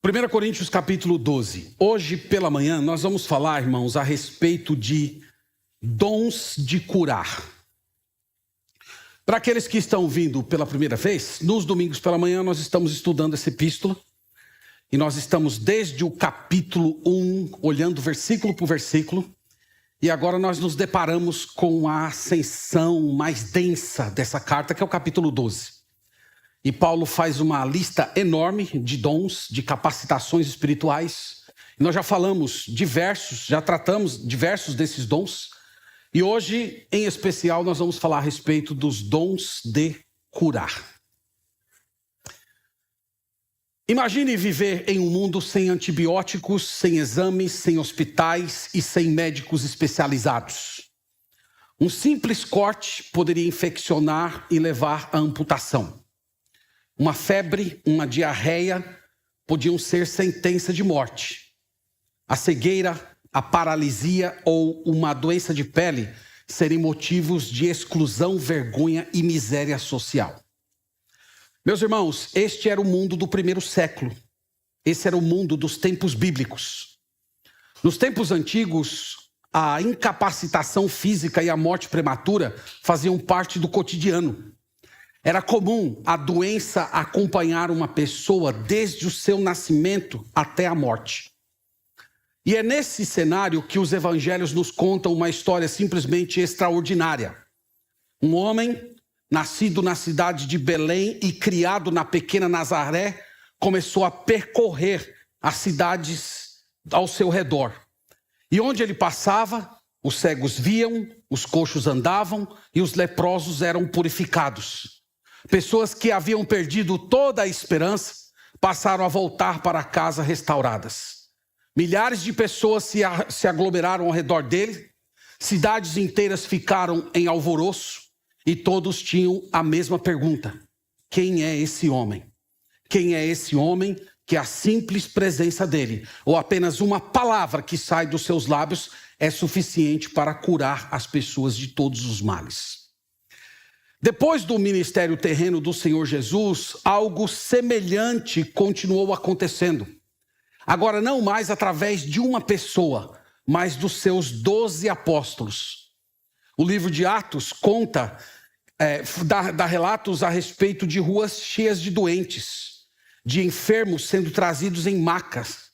1 Coríntios capítulo 12. Hoje pela manhã nós vamos falar, irmãos, a respeito de dons de curar. Para aqueles que estão vindo pela primeira vez, nos domingos pela manhã nós estamos estudando essa epístola. E nós estamos desde o capítulo 1, olhando versículo por versículo. E agora nós nos deparamos com a ascensão mais densa dessa carta, que é o capítulo 12. E Paulo faz uma lista enorme de dons, de capacitações espirituais. E nós já falamos já tratamos diversos desses dons. E hoje, em especial, nós vamos falar a respeito dos dons de curar. Imagine viver em um mundo sem antibióticos, sem exames, sem hospitais e sem médicos especializados. Um simples corte poderia infeccionar e levar à amputação. Uma febre, uma diarreia podiam ser sentença de morte. A cegueira, a paralisia ou uma doença de pele seriam motivos de exclusão, vergonha e miséria social. Meus irmãos, este era o mundo do primeiro século. Esse era o mundo dos tempos bíblicos. Nos tempos antigos, a incapacitação física e a morte prematura faziam parte do cotidiano. Era comum a doença acompanhar uma pessoa desde o seu nascimento até a morte. E é nesse cenário que os evangelhos nos contam uma história simplesmente extraordinária. Um homem, nascido na cidade de Belém e criado na pequena Nazaré, começou a percorrer as cidades ao seu redor. E onde ele passava, os cegos viam, os coxos andavam e os leprosos eram purificados. Pessoas que haviam perdido toda a esperança passaram a voltar para casa restauradas. Milhares de pessoas se aglomeraram ao redor dele, cidades inteiras ficaram em alvoroço e todos tinham a mesma pergunta: quem é esse homem? Quem é esse homem que a simples presença dele, ou apenas uma palavra que sai dos seus lábios, é suficiente para curar as pessoas de todos os males? Depois do ministério terreno do Senhor Jesus, algo semelhante continuou acontecendo. Agora não mais através de uma pessoa, mas dos seus 12 apóstolos. O livro de Atos conta, dá relatos a respeito de ruas cheias de doentes, de enfermos sendo trazidos em macas,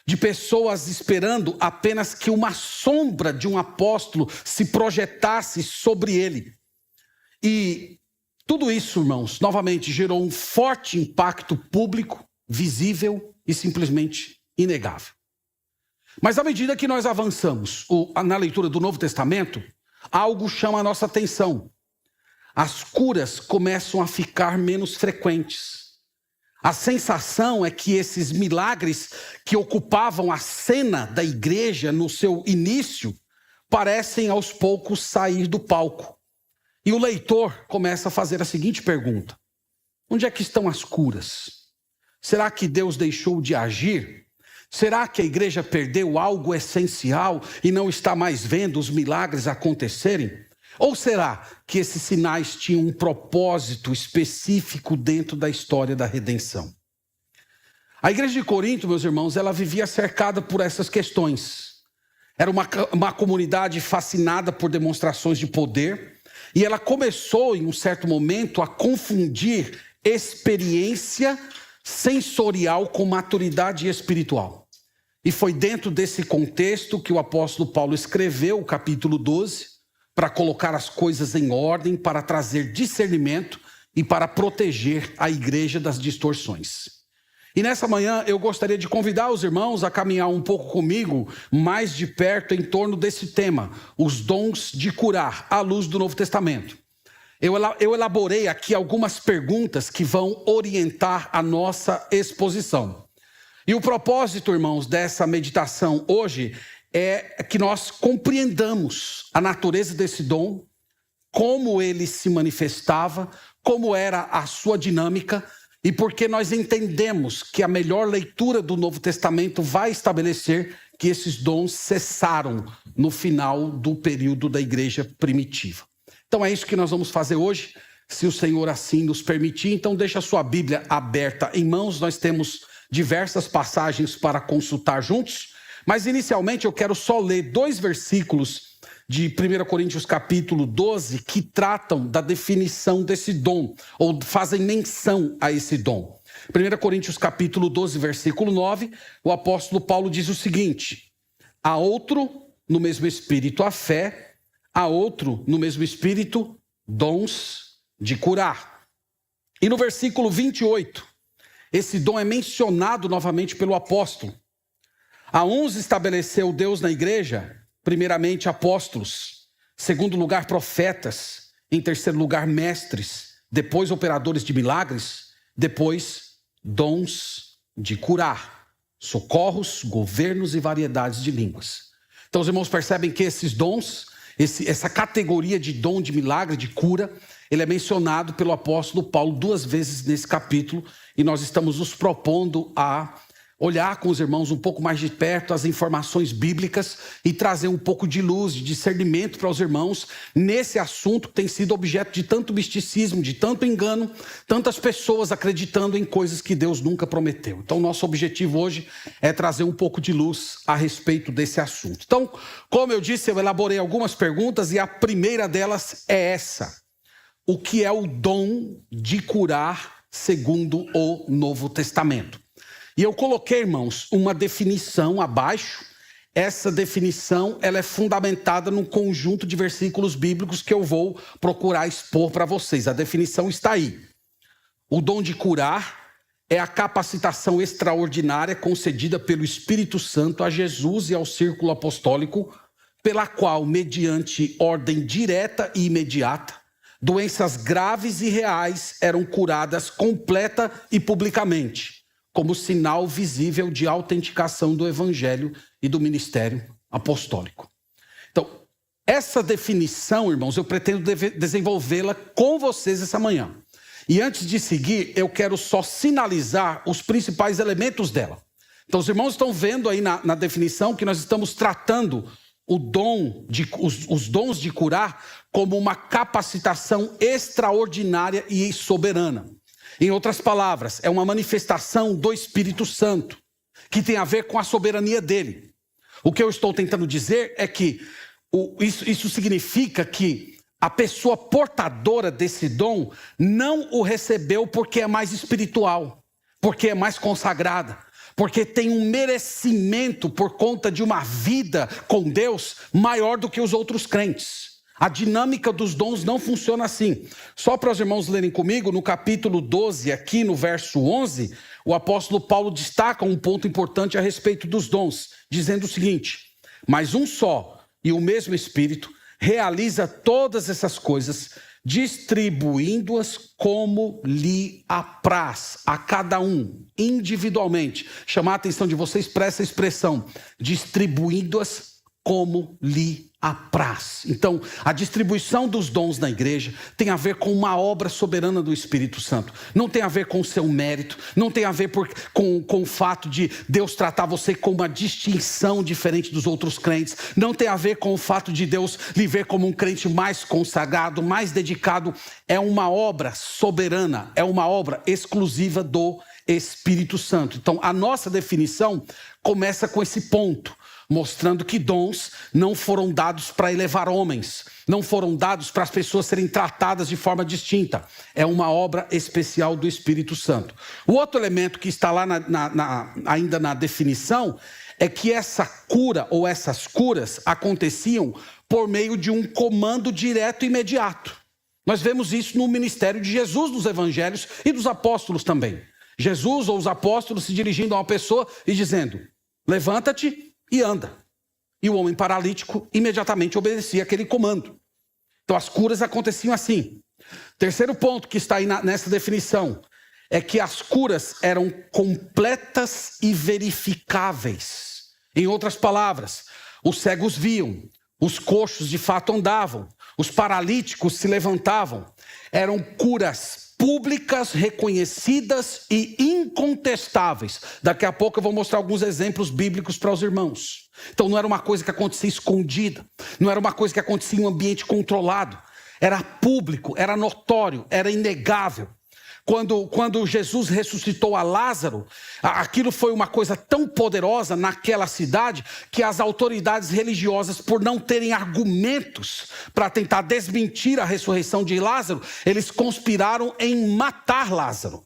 de pessoas esperando apenas que uma sombra de um apóstolo se projetasse sobre ele. E tudo isso, irmãos, novamente gerou um forte impacto público, visível e simplesmente inegável. Mas à medida que nós avançamos na leitura do Novo Testamento, algo chama a nossa atenção. As curas começam a ficar menos frequentes. A sensação é que esses milagres que ocupavam a cena da igreja no seu início parecem aos poucos sair do palco. E o leitor começa a fazer a seguinte pergunta: onde é que estão as curas? Será que Deus deixou de agir? Será que a igreja perdeu algo essencial e não está mais vendo os milagres acontecerem? Ou será que esses sinais tinham um propósito específico dentro da história da redenção? A igreja de Corinto, meus irmãos, ela vivia cercada por essas questões. Era uma comunidade fascinada por demonstrações de poder. E ela começou, em um certo momento, a confundir experiência sensorial com maturidade espiritual. E foi dentro desse contexto que o apóstolo Paulo escreveu o capítulo 12, para colocar as coisas em ordem, para trazer discernimento e para proteger a igreja das distorções. E nessa manhã eu gostaria de convidar os irmãos a caminhar um pouco comigo, mais de perto, em torno desse tema, os dons de curar, à luz do Novo Testamento. Eu elaborei aqui algumas perguntas que vão orientar a nossa exposição. E o propósito, irmãos, dessa meditação hoje é que nós compreendamos a natureza desse dom, como ele se manifestava, como era a sua dinâmica, e porque nós entendemos que a melhor leitura do Novo Testamento vai estabelecer que esses dons cessaram no final do período da igreja primitiva. Então é isso que nós vamos fazer hoje, se o Senhor assim nos permitir. Então deixa a sua Bíblia aberta em mãos. Nós temos diversas passagens para consultar juntos, mas inicialmente eu quero só ler 2 versículos de 1 Coríntios capítulo 12 que tratam da definição desse dom, ou fazem menção a esse dom. 1 Coríntios capítulo 12, versículo 9, o apóstolo Paulo diz o seguinte: há outro no mesmo espírito a fé, há outro no mesmo espírito dons de curar. E no versículo 28, esse dom é mencionado novamente pelo apóstolo. A uns estabeleceu Deus na igreja, primeiramente apóstolos, segundo lugar profetas, em terceiro lugar mestres, depois operadores de milagres, depois dons de curar, socorros, governos e variedades de línguas. Então os irmãos percebem que esses dons, essa categoria de dom de milagre, de cura, ele é mencionado pelo apóstolo Paulo 2 vezes nesse capítulo, e nós estamos nos propondo a olhar com os irmãos um pouco mais de perto as informações bíblicas e trazer um pouco de luz, de discernimento para os irmãos nesse assunto que tem sido objeto de tanto misticismo, de tanto engano, tantas pessoas acreditando em coisas que Deus nunca prometeu. Então, nosso objetivo hoje é trazer um pouco de luz a respeito desse assunto. Então, como eu disse, eu elaborei algumas perguntas e a primeira delas é essa: o que é o dom de curar segundo o Novo Testamento? E eu coloquei, irmãos, uma definição abaixo. Essa definição ela é fundamentada num conjunto de versículos bíblicos que eu vou procurar expor para vocês. A definição está aí. O dom de curar é a capacitação extraordinária concedida pelo Espírito Santo a Jesus e ao círculo apostólico, pela qual, mediante ordem direta e imediata, doenças graves e reais eram curadas completa e publicamente, como sinal visível de autenticação do evangelho e do ministério apostólico. Então, essa definição, irmãos, eu pretendo desenvolvê-la com vocês essa manhã. E antes de seguir, eu quero só sinalizar os principais elementos dela. Então, os irmãos estão vendo aí na definição que nós estamos tratando os dons de curar como uma capacitação extraordinária e soberana. Em outras palavras, é uma manifestação do Espírito Santo, que tem a ver com a soberania dele. O que eu estou tentando dizer é que isso significa que a pessoa portadora desse dom não o recebeu porque é mais espiritual, porque é mais consagrada, porque tem um merecimento por conta de uma vida com Deus maior do que os outros crentes. A dinâmica dos dons não funciona assim. Só para os irmãos lerem comigo, no capítulo 12, aqui no verso 11, o apóstolo Paulo destaca um ponto importante a respeito dos dons, dizendo o seguinte: mas um só e o mesmo Espírito realiza todas essas coisas, distribuindo-as como lhe apraz, a cada um, individualmente. Chamar a atenção de vocês para essa expressão, distribuindo-as como lhe apraz. Então, a distribuição dos dons na igreja tem a ver com uma obra soberana do Espírito Santo. Não tem a ver com o seu mérito, não tem a ver com o fato de Deus tratar você com uma distinção diferente dos outros crentes, não tem a ver com o fato de Deus lhe ver como um crente mais consagrado, mais dedicado. É uma obra soberana, é uma obra exclusiva do Espírito Santo. Então, a nossa definição começa com esse ponto, mostrando que dons não foram dados para elevar homens, não foram dados para as pessoas serem tratadas de forma distinta. É uma obra especial do Espírito Santo. O outro elemento que está lá ainda na definição é que essa cura ou essas curas aconteciam por meio de um comando direto e imediato. Nós vemos isso no ministério de Jesus nos evangelhos e dos apóstolos também. Jesus ou os apóstolos se dirigindo a uma pessoa e dizendo: levanta-te e anda. E o homem paralítico imediatamente obedecia aquele comando. Então as curas aconteciam assim. Terceiro ponto que está aí nessa definição é que as curas eram completas e verificáveis. Em outras palavras, os cegos viam, os coxos de fato andavam, os paralíticos se levantavam. Eram curas públicas, reconhecidas e incontestáveis. Daqui a pouco eu vou mostrar alguns exemplos bíblicos para os irmãos. Então não era uma coisa que acontecia escondida, não era uma coisa que acontecia em um ambiente controlado. Era público, era notório, era inegável. quando Jesus ressuscitou a Lázaro, aquilo foi uma coisa tão poderosa naquela cidade que as autoridades religiosas, por não terem argumentos para tentar desmentir a ressurreição de Lázaro, eles conspiraram em matar Lázaro.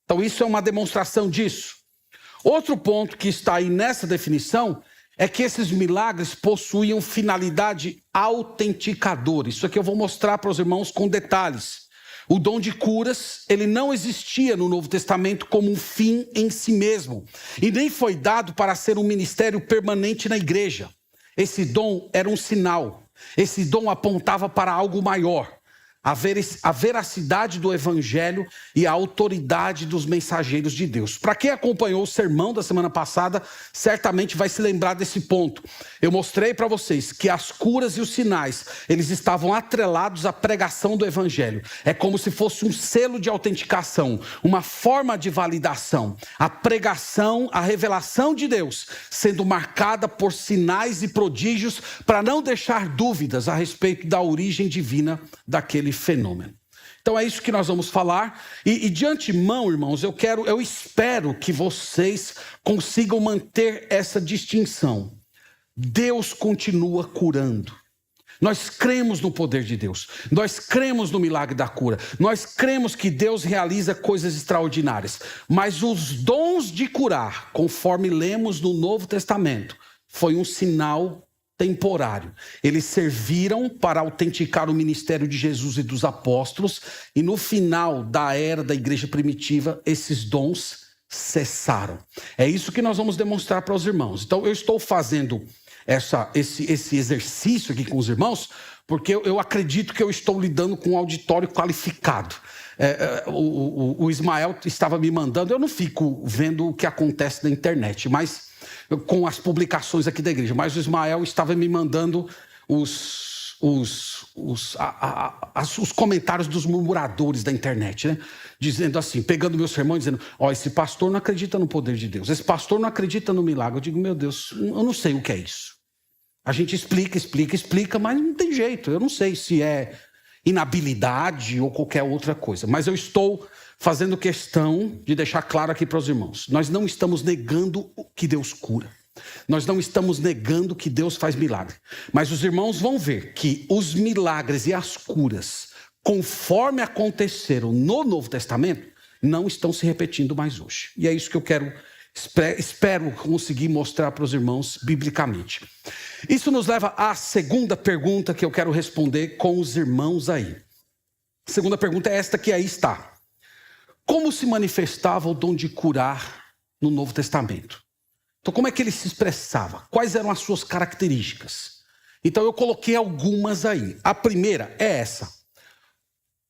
Então isso é uma demonstração disso. Outro ponto que está aí nessa definição é que esses milagres possuíam finalidade autenticadora. Isso aqui eu vou mostrar para os irmãos com detalhes. O dom de curas, ele não existia no Novo Testamento como um fim em si mesmo. E nem foi dado para ser um ministério permanente na igreja. Esse dom era um sinal. Esse dom apontava para algo maior. A veracidade do evangelho e a autoridade dos mensageiros de Deus. Para quem acompanhou o sermão da semana passada, certamente vai se lembrar desse ponto. Eu mostrei para vocês que as curas e os sinais, eles estavam atrelados à pregação do evangelho. É como se fosse um selo de autenticação, uma forma de validação. A pregação, a revelação de Deus, sendo marcada por sinais e prodígios para não deixar dúvidas a respeito da origem divina daquele fenômeno. Então é isso que nós vamos falar. E de antemão, irmãos, eu espero que vocês consigam manter essa distinção. Deus continua curando. Nós cremos no poder de Deus. Nós cremos no milagre da cura. Nós cremos que Deus realiza coisas extraordinárias. Mas os dons de curar, conforme lemos no Novo Testamento, foi um sinal temporário. Eles serviram para autenticar o ministério de Jesus e dos apóstolos, e no final da era da igreja primitiva, esses dons cessaram. É isso que nós vamos demonstrar para os irmãos. Então, eu estou fazendo esse exercício aqui com os irmãos, porque eu acredito que eu estou lidando com um auditório qualificado. O Ismael estava me mandando, eu não fico vendo o que acontece na internet, mas com as publicações aqui da igreja, mas o Ismael estava me mandando os comentários dos murmuradores da internet, né? Dizendo assim, pegando meu sermão e dizendo, esse pastor não acredita no poder de Deus, esse pastor não acredita no milagre. Eu digo, meu Deus, eu não sei o que é isso. A gente explica, mas não tem jeito. Eu não sei se é inabilidade ou qualquer outra coisa, mas eu estou fazendo questão de deixar claro aqui para os irmãos. Nós não estamos negando que Deus cura. Nós não estamos negando que Deus faz milagre. Mas os irmãos vão ver que os milagres e as curas, conforme aconteceram no Novo Testamento, não estão se repetindo mais hoje. E é isso que eu espero conseguir mostrar para os irmãos biblicamente. Isso nos leva à segunda pergunta que eu quero responder com os irmãos aí. A segunda pergunta é esta que aí está. Como se manifestava o dom de curar no Novo Testamento? Então, como é que ele se expressava? Quais eram as suas características? Então, eu coloquei algumas aí. A primeira é essa.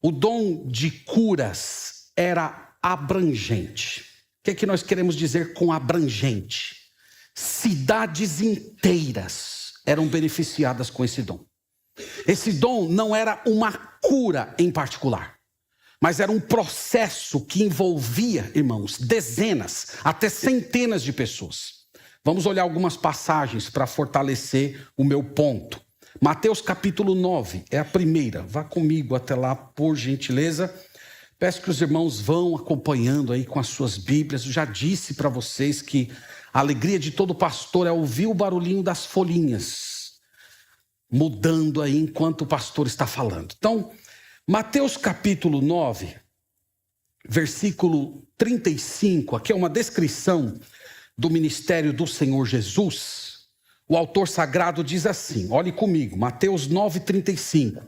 O dom de curas era abrangente. O que é que nós queremos dizer com abrangente? Cidades inteiras eram beneficiadas com esse dom. Esse dom não era uma cura em particular, mas era um processo que envolvia, irmãos, dezenas, até centenas de pessoas. Vamos olhar algumas passagens para fortalecer o meu ponto. Mateus capítulo 9, é a primeira. Vá comigo até lá, por gentileza. Peço que os irmãos vão acompanhando aí com as suas Bíblias. Eu já disse para vocês que a alegria de todo pastor é ouvir o barulhinho das folhinhas mudando aí enquanto o pastor está falando. Então, Mateus capítulo 9, versículo 35, aqui é uma descrição do ministério do Senhor Jesus. O autor sagrado diz assim, olhe comigo, Mateus 9, 35.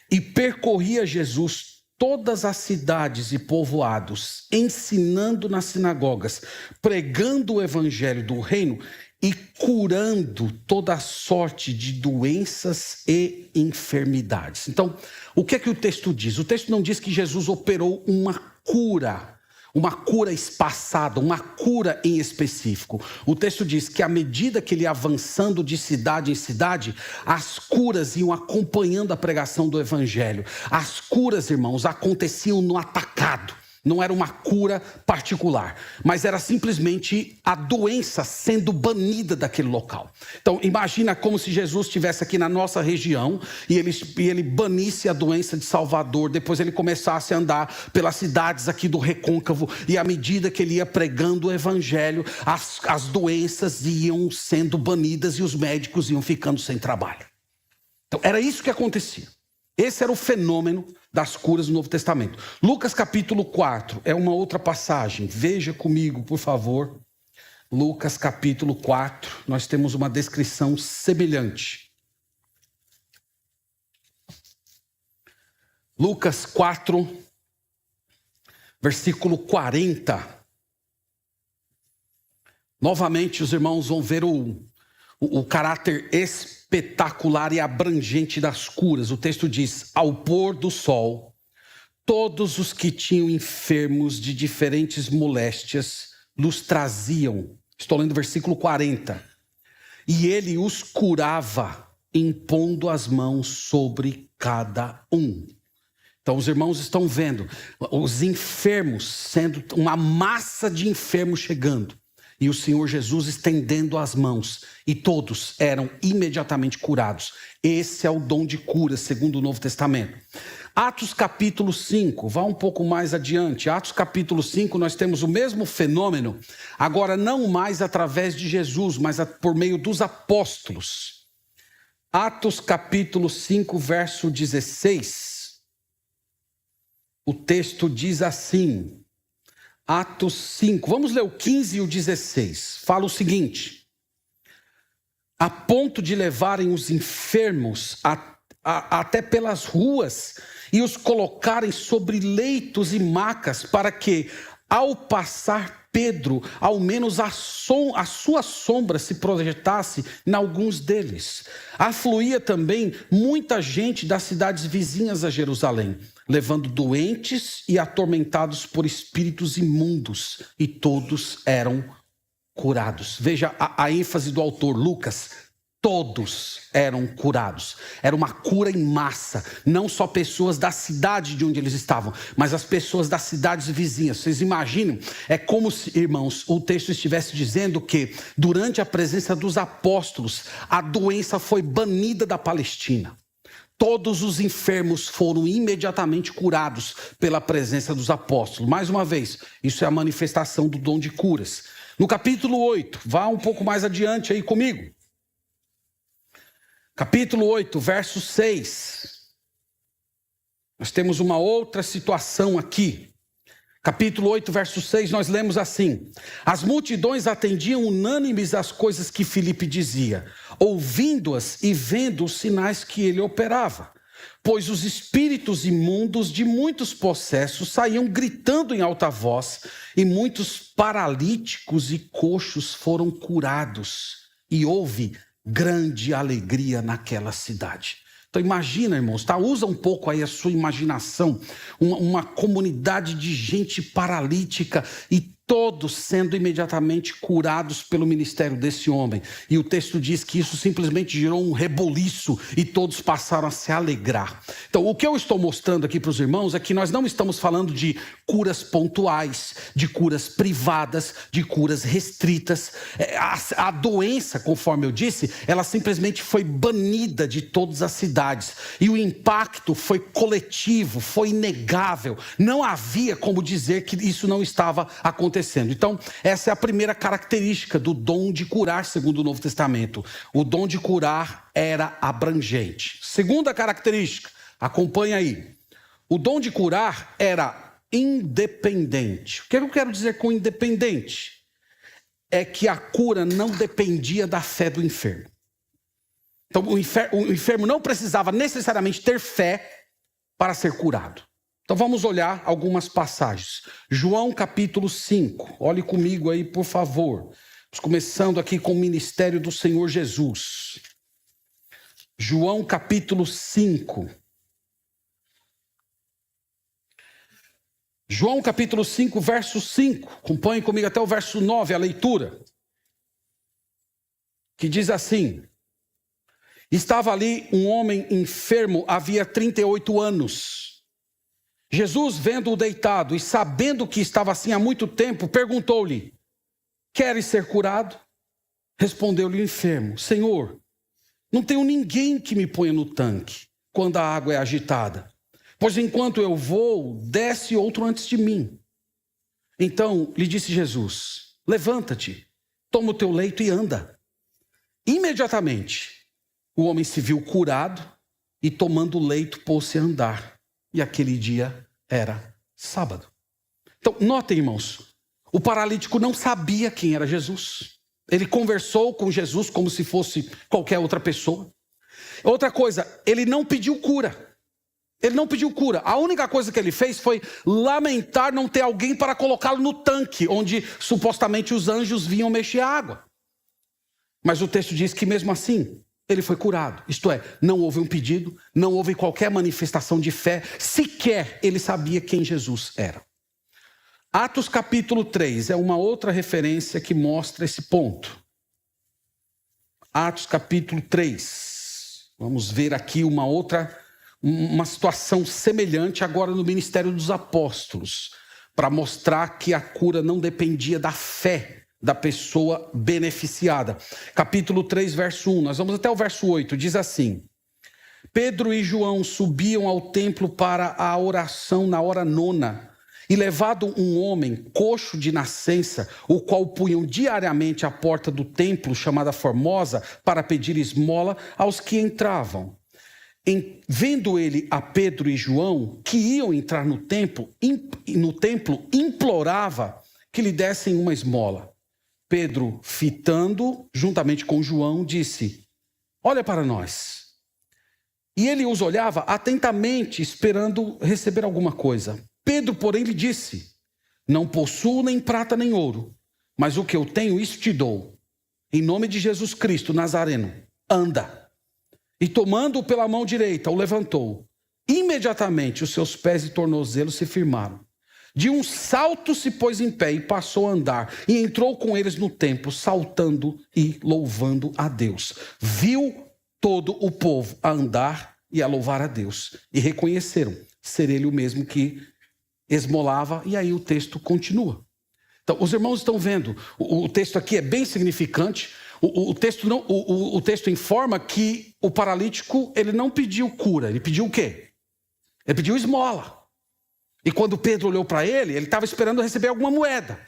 E percorria Jesus todas as cidades e povoados, ensinando nas sinagogas, pregando o evangelho do reino e curando toda sorte de doenças e enfermidades. Então, o que é que o texto diz? O texto não diz que Jesus operou uma cura espaçada, uma cura em específico. O texto diz que à medida que ele ia avançando de cidade em cidade, as curas iam acompanhando a pregação do evangelho. As curas, irmãos, aconteciam no atacado. Não era uma cura particular, mas era simplesmente a doença sendo banida daquele local. Então, imagina como se Jesus estivesse aqui na nossa região e ele banisse a doença de Salvador. Depois ele começasse a andar pelas cidades aqui do Recôncavo e à medida que ele ia pregando o evangelho, as doenças iam sendo banidas e os médicos iam ficando sem trabalho. Então, era isso que acontecia. Esse era o fenômeno das curas do Novo Testamento. Lucas capítulo 4 é uma outra passagem. Veja comigo, por favor. Lucas capítulo 4, nós temos uma descrição semelhante. Lucas 4, versículo 40. Novamente os irmãos vão ver o caráter espetacular e abrangente das curas. O texto diz: ao pôr do sol, todos os que tinham enfermos de diferentes moléstias los traziam. Estou lendo o versículo 40. E ele os curava, impondo as mãos sobre cada um. Então os irmãos estão vendo os enfermos sendo uma massa de enfermos chegando. E o Senhor Jesus estendendo as mãos. E todos eram imediatamente curados. Esse é o dom de cura, segundo o Novo Testamento. Atos capítulo 5, vá um pouco mais adiante. Atos capítulo 5, nós temos o mesmo fenômeno. Agora não mais através de Jesus, mas por meio dos apóstolos. Atos capítulo 5, verso 16. O texto diz assim... Atos 5, vamos ler o 15 e o 16. Fala o seguinte: a ponto de levarem os enfermos até pelas ruas e os colocarem sobre leitos e macas, para que, ao passar Pedro, ao menos a sua sombra se projetasse em alguns deles. Afluía também muita gente das cidades vizinhas a Jerusalém, levando doentes e atormentados por espíritos imundos, e todos eram curados. Veja a ênfase do autor, Lucas. Todos eram curados. Era uma cura em massa. Não só pessoas da cidade de onde eles estavam, mas as pessoas das cidades vizinhas. Vocês imaginam? É como se, irmãos, o texto estivesse dizendo que durante a presença dos apóstolos, a doença foi banida da Palestina. Todos os enfermos foram imediatamente curados pela presença dos apóstolos. Mais uma vez, isso é a manifestação do dom de curas. No capítulo 8, vá um pouco mais adiante aí comigo. Capítulo 8, verso 6. Nós temos uma outra situação aqui. Capítulo 8, verso 6, nós lemos assim: as multidões atendiam unânimes às coisas que Filipe dizia, ouvindo-as e vendo os sinais que ele operava. Pois os espíritos imundos de muitos possessos saíam gritando em alta voz, e muitos paralíticos e coxos foram curados. E houve grande alegria naquela cidade. Então imagina, irmãos, tá? Usa um pouco aí a sua imaginação, uma comunidade de gente paralítica e todos sendo imediatamente curados pelo ministério desse homem. E o texto diz que isso simplesmente gerou um reboliço e todos passaram a se alegrar. Então o que eu estou mostrando aqui para os irmãos é que nós não estamos falando de curas pontuais, de curas privadas, de curas restritas. A doença, conforme eu disse, ela simplesmente foi banida de todas as cidades. E o impacto foi coletivo, foi inegável. Não havia como dizer que isso não estava acontecendo. Então, essa é a primeira característica do dom de curar, segundo o Novo Testamento. O dom de curar era abrangente. Segunda característica, acompanha aí. O dom de curar era independente. O que eu quero dizer com independente? É que a cura não dependia da fé do enfermo. Então, o enfermo não precisava necessariamente ter fé para ser curado. Então vamos olhar algumas passagens. João capítulo 5. Olhe comigo aí, por favor. Vamos começando aqui com o ministério do Senhor Jesus. João capítulo 5. João capítulo 5, verso 5. Acompanhe comigo até o verso 9, a leitura. Que diz assim: estava ali um homem enfermo havia 38 anos. Jesus, vendo-o deitado e sabendo que estava assim há muito tempo, perguntou-lhe: queres ser curado? Respondeu-lhe o enfermo: Senhor, não tenho ninguém que me ponha no tanque quando a água é agitada, pois enquanto eu vou, desce outro antes de mim. Então lhe disse Jesus: levanta-te, toma o teu leito e anda. Imediatamente o homem se viu curado e, tomando o leito, pôs-se a andar. E aquele dia era sábado. Então, notem, irmãos, o paralítico não sabia quem era Jesus. Ele conversou com Jesus como se fosse qualquer outra pessoa. Outra coisa, ele não pediu cura. Ele não pediu cura. A única coisa que ele fez foi lamentar não ter alguém para colocá-lo no tanque, onde supostamente os anjos vinham mexer a água. Mas o texto diz que mesmo assim, ele foi curado. Isto é, não houve um pedido, não houve qualquer manifestação de fé, sequer ele sabia quem Jesus era. Atos capítulo 3 é uma outra referência que mostra esse ponto. Atos capítulo 3. Vamos ver aqui uma situação semelhante agora no ministério dos apóstolos, para mostrar que a cura não dependia da fé da pessoa beneficiada. Capítulo 3, verso 1, nós vamos até o verso 8, diz assim: Pedro e João subiam ao templo para a oração na hora nona, e levado um homem coxo de nascença, o qual punham diariamente à porta do templo, chamada Formosa, para pedir esmola aos que entravam. Vendo ele a Pedro e João, que iam entrar no templo, implorava que lhe dessem uma esmola. Pedro, fitando, juntamente com João, disse: olha para nós. E ele os olhava atentamente, esperando receber alguma coisa. Pedro, porém, lhe disse: não possuo nem prata nem ouro, mas o que eu tenho, isso te dou. Em nome de Jesus Cristo Nazareno, anda. E tomando-o pela mão direita, o levantou. Imediatamente os seus pés e tornozelos se firmaram. De um salto se pôs em pé e passou a andar, e entrou com eles no templo, saltando e louvando a Deus. Viu todo o povo a andar e a louvar a Deus, e reconheceram ser ele o mesmo que esmolava, e aí o texto continua. Então, os irmãos estão vendo, o texto aqui é bem significante. O texto informa que o paralítico, ele não pediu cura, ele pediu o quê? Ele pediu esmola. E quando Pedro olhou para ele estava esperando receber alguma moeda.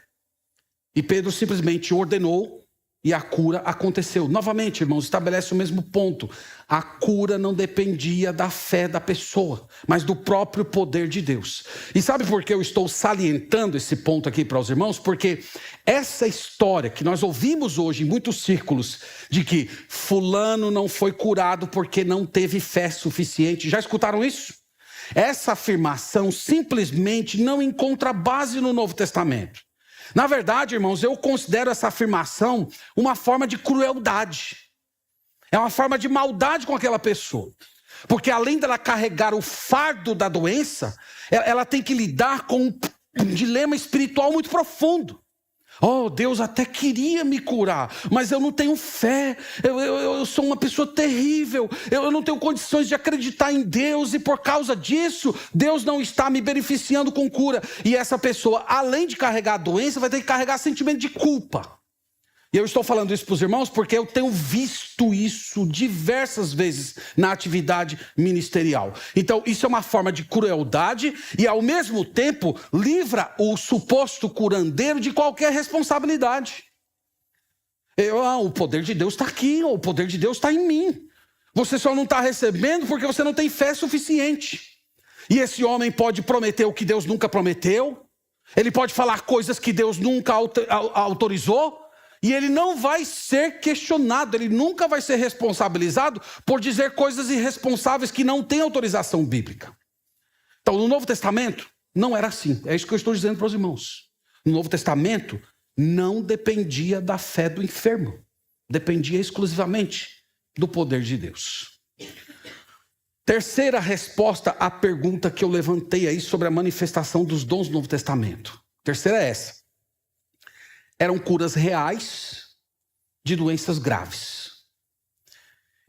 E Pedro simplesmente ordenou e a cura aconteceu. Novamente, irmãos, estabelece o mesmo ponto. A cura não dependia da fé da pessoa, mas do próprio poder de Deus. E sabe por que eu estou salientando esse ponto aqui para os irmãos? Porque essa história que nós ouvimos hoje em muitos círculos, de que fulano não foi curado porque não teve fé suficiente. Já escutaram isso? Essa afirmação simplesmente não encontra base no Novo Testamento. Na verdade, irmãos, eu considero essa afirmação uma forma de crueldade. É uma forma de maldade com aquela pessoa. Porque além dela carregar o fardo da doença, ela tem que lidar com um dilema espiritual muito profundo. Oh, Deus até queria me curar, mas eu não tenho fé, eu sou uma pessoa terrível, eu não tenho condições de acreditar em Deus, e por causa disso, Deus não está me beneficiando com cura. E essa pessoa, além de carregar a doença, vai ter que carregar sentimento de culpa. E eu estou falando isso para os irmãos porque eu tenho visto isso diversas vezes na atividade ministerial. Então, isso é uma forma de crueldade e, ao mesmo tempo, livra o suposto curandeiro de qualquer responsabilidade. O poder de Deus está aqui, o poder de Deus está em mim. Você só não está recebendo porque você não tem fé suficiente. E esse homem pode prometer o que Deus nunca prometeu. Ele pode falar coisas que Deus nunca autorizou. E ele não vai ser questionado, ele nunca vai ser responsabilizado por dizer coisas irresponsáveis que não têm autorização bíblica. Então, no Novo Testamento, não era assim. É isso que eu estou dizendo para os irmãos. No Novo Testamento, não dependia da fé do enfermo. Dependia exclusivamente do poder de Deus. Terceira resposta à pergunta que eu levantei aí sobre a manifestação dos dons do Novo Testamento. Terceira é essa. Eram curas reais de doenças graves.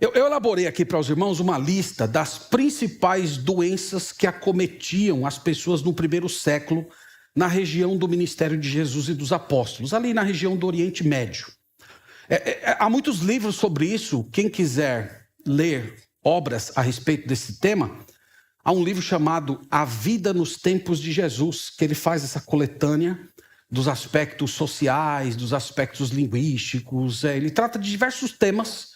Eu elaborei aqui para os irmãos uma lista das principais doenças que acometiam as pessoas no primeiro século na região do ministério de Jesus e dos apóstolos, ali na região do Oriente Médio. Há muitos livros sobre isso. Quem quiser ler obras a respeito desse tema, há um livro chamado A Vida nos Tempos de Jesus, que ele faz essa coletânea dos aspectos sociais, dos aspectos linguísticos. Ele trata de diversos temas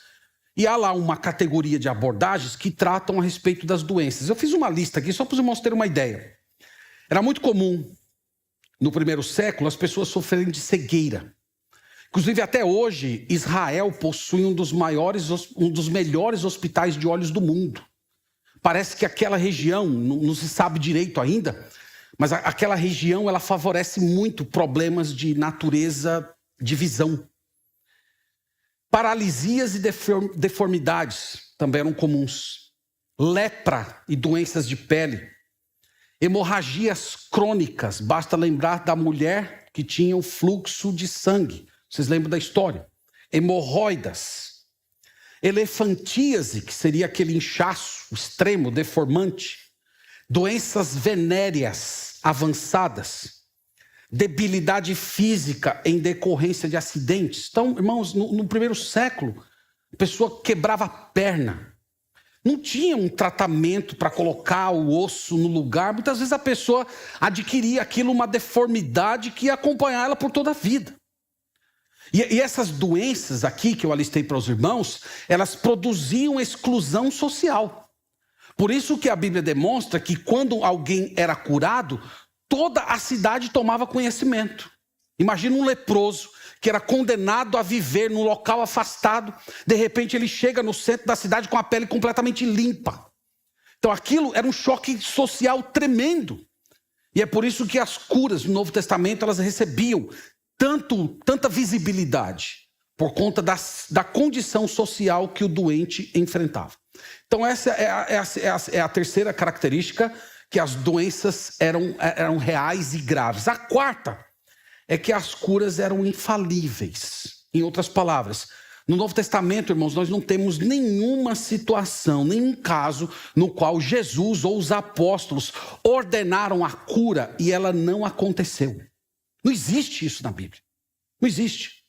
e há lá uma categoria de abordagens que tratam a respeito das doenças. Eu fiz uma lista aqui só para os irmãos terem uma ideia. Era muito comum, no primeiro século, as pessoas sofrerem de cegueira. Inclusive, até hoje, Israel possui um dos melhores hospitais de olhos do mundo. Parece que aquela região, não se sabe direito ainda, mas aquela região ela favorece muito problemas de natureza de visão. Paralisias e deformidades também eram comuns. Lepra e doenças de pele. Hemorragias crônicas. Basta lembrar da mulher que tinha o fluxo de sangue. Vocês lembram da história? Hemorroidas. Elefantíase, que seria aquele inchaço extremo, deformante. Doenças venéreas avançadas. Debilidade física em decorrência de acidentes. Então, irmãos, no primeiro século, a pessoa quebrava a perna. Não tinha um tratamento para colocar o osso no lugar. Muitas vezes a pessoa adquiria aquilo, uma deformidade que ia acompanhar ela por toda a vida. E essas doenças aqui que eu alistei para os irmãos, elas produziam exclusão social. Por isso que a Bíblia demonstra que quando alguém era curado, toda a cidade tomava conhecimento. Imagina um leproso que era condenado a viver num local afastado. De repente ele chega no centro da cidade com a pele completamente limpa. Então aquilo era um choque social tremendo. E é por isso que as curas no Novo Testamento elas recebiam tanta visibilidade. Por conta da condição social que o doente enfrentava. Então essa é a terceira característica, que as doenças eram reais e graves. A quarta é que as curas eram infalíveis. Em outras palavras, no Novo Testamento, irmãos, nós não temos nenhuma situação, nenhum caso no qual Jesus ou os apóstolos ordenaram a cura e ela não aconteceu. Não existe isso na Bíblia. Não existe.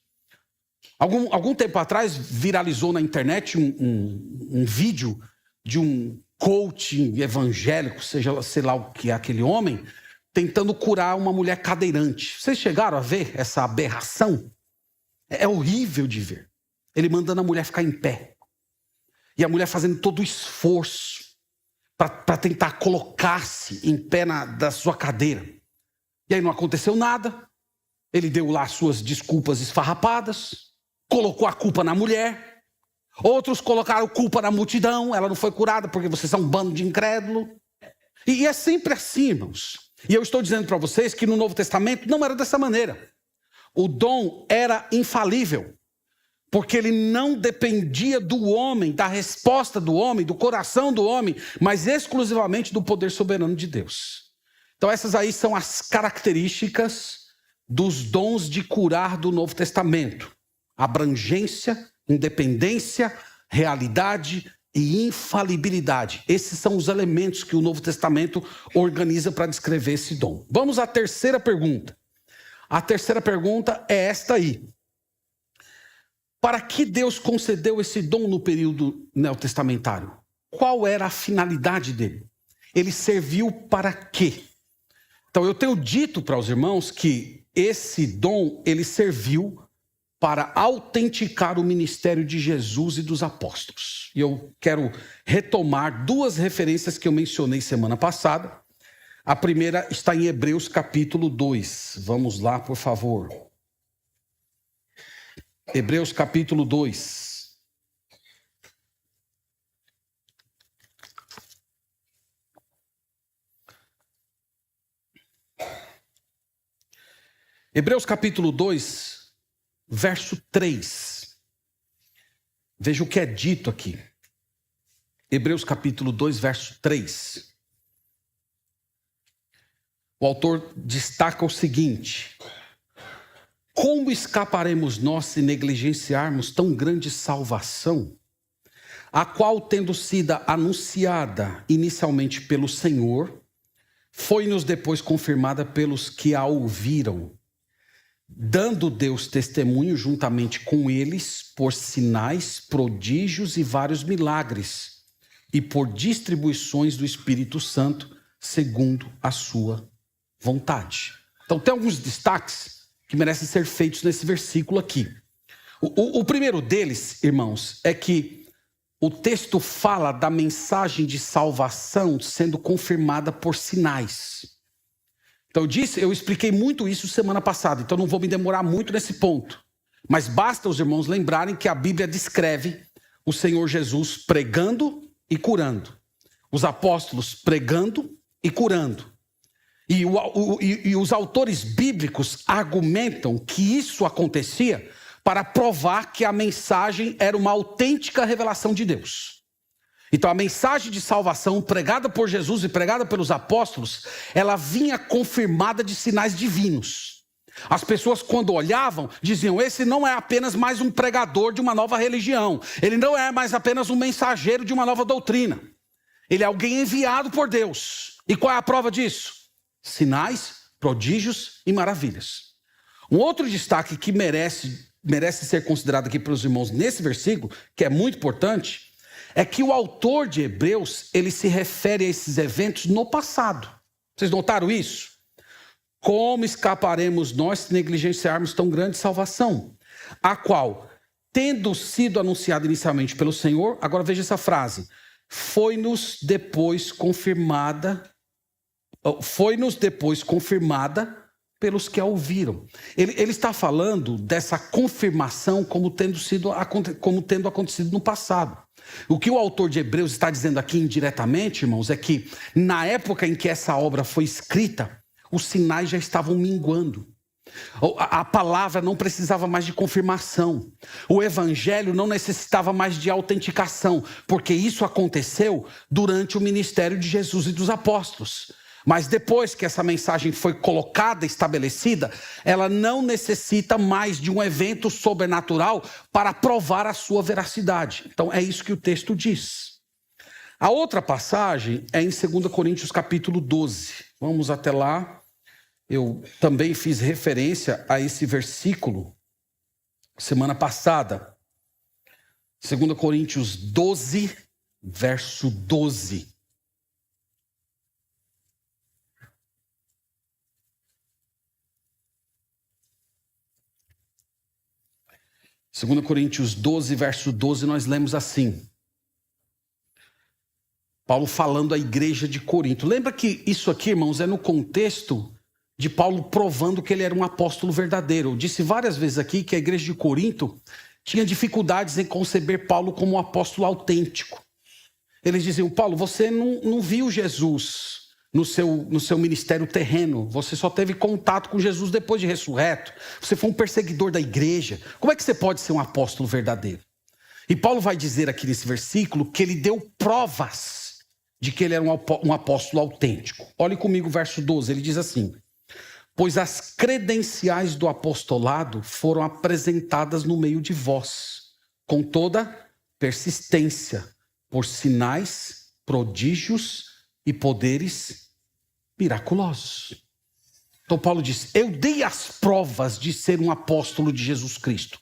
Algum tempo atrás viralizou na internet um vídeo de um coach evangélico, sei lá o que é aquele homem, tentando curar uma mulher cadeirante. Vocês chegaram a ver essa aberração? É horrível de ver. Ele mandando a mulher ficar em pé. E a mulher fazendo todo o esforço para tentar colocar-se em pé da sua cadeira. E aí não aconteceu nada. Ele deu lá suas desculpas esfarrapadas. Colocou a culpa na mulher. Outros colocaram culpa na multidão. Ela não foi curada porque vocês são um bando de incrédulo. E é sempre assim, irmãos. E eu estou dizendo para vocês que no Novo Testamento não era dessa maneira. O dom era infalível. Porque ele não dependia do homem, da resposta do homem, do coração do homem, mas exclusivamente do poder soberano de Deus. Então essas aí são as características dos dons de curar do Novo Testamento. Abrangência, independência, realidade e infalibilidade. Esses são os elementos que o Novo Testamento organiza para descrever esse dom. Vamos à terceira pergunta. A terceira pergunta é esta aí. Para que Deus concedeu esse dom no período neotestamentário? Qual era a finalidade dele? Ele serviu para quê? Então eu tenho dito para os irmãos que esse dom ele serviu para autenticar o ministério de Jesus e dos apóstolos. E eu quero retomar duas referências que eu mencionei semana passada. A primeira está em Hebreus capítulo 2. Vamos lá, por favor. Hebreus capítulo 2. Hebreus capítulo 2, verso 3. Veja o que é dito aqui. Hebreus capítulo 2, verso 3. O autor destaca o seguinte: como escaparemos nós se negligenciarmos tão grande salvação, a qual, tendo sido anunciada inicialmente pelo Senhor, foi-nos depois confirmada pelos que a ouviram, dando Deus testemunho juntamente com eles por sinais, prodígios e vários milagres, e por distribuições do Espírito Santo, segundo a sua vontade. Então tem alguns destaques que merecem ser feitos nesse versículo aqui. O primeiro deles, irmãos, é que o texto fala da mensagem de salvação sendo confirmada por sinais. Então eu expliquei muito isso semana passada, então não vou me demorar muito nesse ponto. Mas basta os irmãos lembrarem que a Bíblia descreve o Senhor Jesus pregando e curando. Os apóstolos pregando e curando. E os autores bíblicos argumentam que isso acontecia para provar que a mensagem era uma autêntica revelação de Deus. Então a mensagem de salvação pregada por Jesus e pregada pelos apóstolos, ela vinha confirmada de sinais divinos. As pessoas, quando olhavam, diziam: esse não é apenas mais um pregador de uma nova religião, ele não é mais apenas um mensageiro de uma nova doutrina, ele é alguém enviado por Deus. E qual é a prova disso? Sinais, prodígios e maravilhas. Um outro destaque que merece ser considerado aqui pelos irmãos nesse versículo, que é muito importante, é que o autor de Hebreus, ele se refere a esses eventos no passado. Vocês notaram isso? Como escaparemos nós se negligenciarmos tão grande salvação, a qual, tendo sido anunciada inicialmente pelo Senhor, agora veja essa frase, foi-nos depois confirmada pelos que a ouviram. Ele está falando dessa confirmação como tendo acontecido no passado. O que o autor de Hebreus está dizendo aqui indiretamente, irmãos, é que na época em que essa obra foi escrita, os sinais já estavam minguando. A palavra não precisava mais de confirmação. O evangelho não necessitava mais de autenticação, porque isso aconteceu durante o ministério de Jesus e dos apóstolos. Mas depois que essa mensagem foi colocada, estabelecida, ela não necessita mais de um evento sobrenatural para provar a sua veracidade. Então é isso que o texto diz. A outra passagem é em 2 Coríntios capítulo 12. Vamos até lá. Eu também fiz referência a esse versículo semana passada. 2 Coríntios 12, verso 12. Segundo Coríntios 12, verso 12, nós lemos assim. Paulo falando à igreja de Corinto. Lembra que isso aqui, irmãos, é no contexto de Paulo provando que ele era um apóstolo verdadeiro. Eu disse várias vezes aqui que a igreja de Corinto tinha dificuldades em conceber Paulo como um apóstolo autêntico. Eles diziam: Paulo, você não viu Jesus no seu ministério terreno. Você só teve contato com Jesus depois de ressurreto. Você foi um perseguidor da igreja. Como é que você pode ser um apóstolo verdadeiro? E Paulo vai dizer aqui nesse versículo que ele deu provas de que ele era um apóstolo autêntico. Olhe comigo o verso 12, ele diz assim: pois as credenciais do apostolado foram apresentadas no meio de vós, com toda persistência, por sinais, prodígios e poderes miraculosos. Então Paulo diz: eu dei as provas de ser um apóstolo de Jesus Cristo.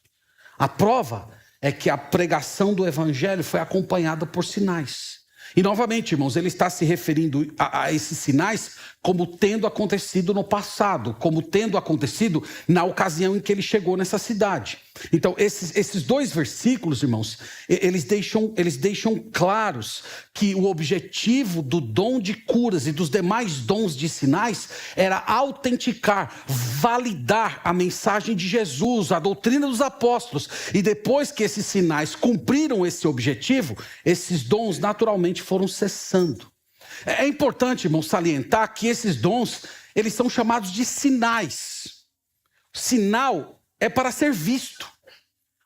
A prova é que a pregação do evangelho foi acompanhada por sinais. E novamente, irmãos, ele está se referindo a esses sinais como tendo acontecido no passado, como tendo acontecido na ocasião em que ele chegou nessa cidade. Então, esses dois versículos, irmãos, eles deixam claros que o objetivo do dom de curas e dos demais dons de sinais era autenticar, validar a mensagem de Jesus, a doutrina dos apóstolos. E depois que esses sinais cumpriram esse objetivo, esses dons naturalmente foram cessando. É importante, irmão, salientar que esses dons, eles são chamados de sinais. Sinal é para ser visto.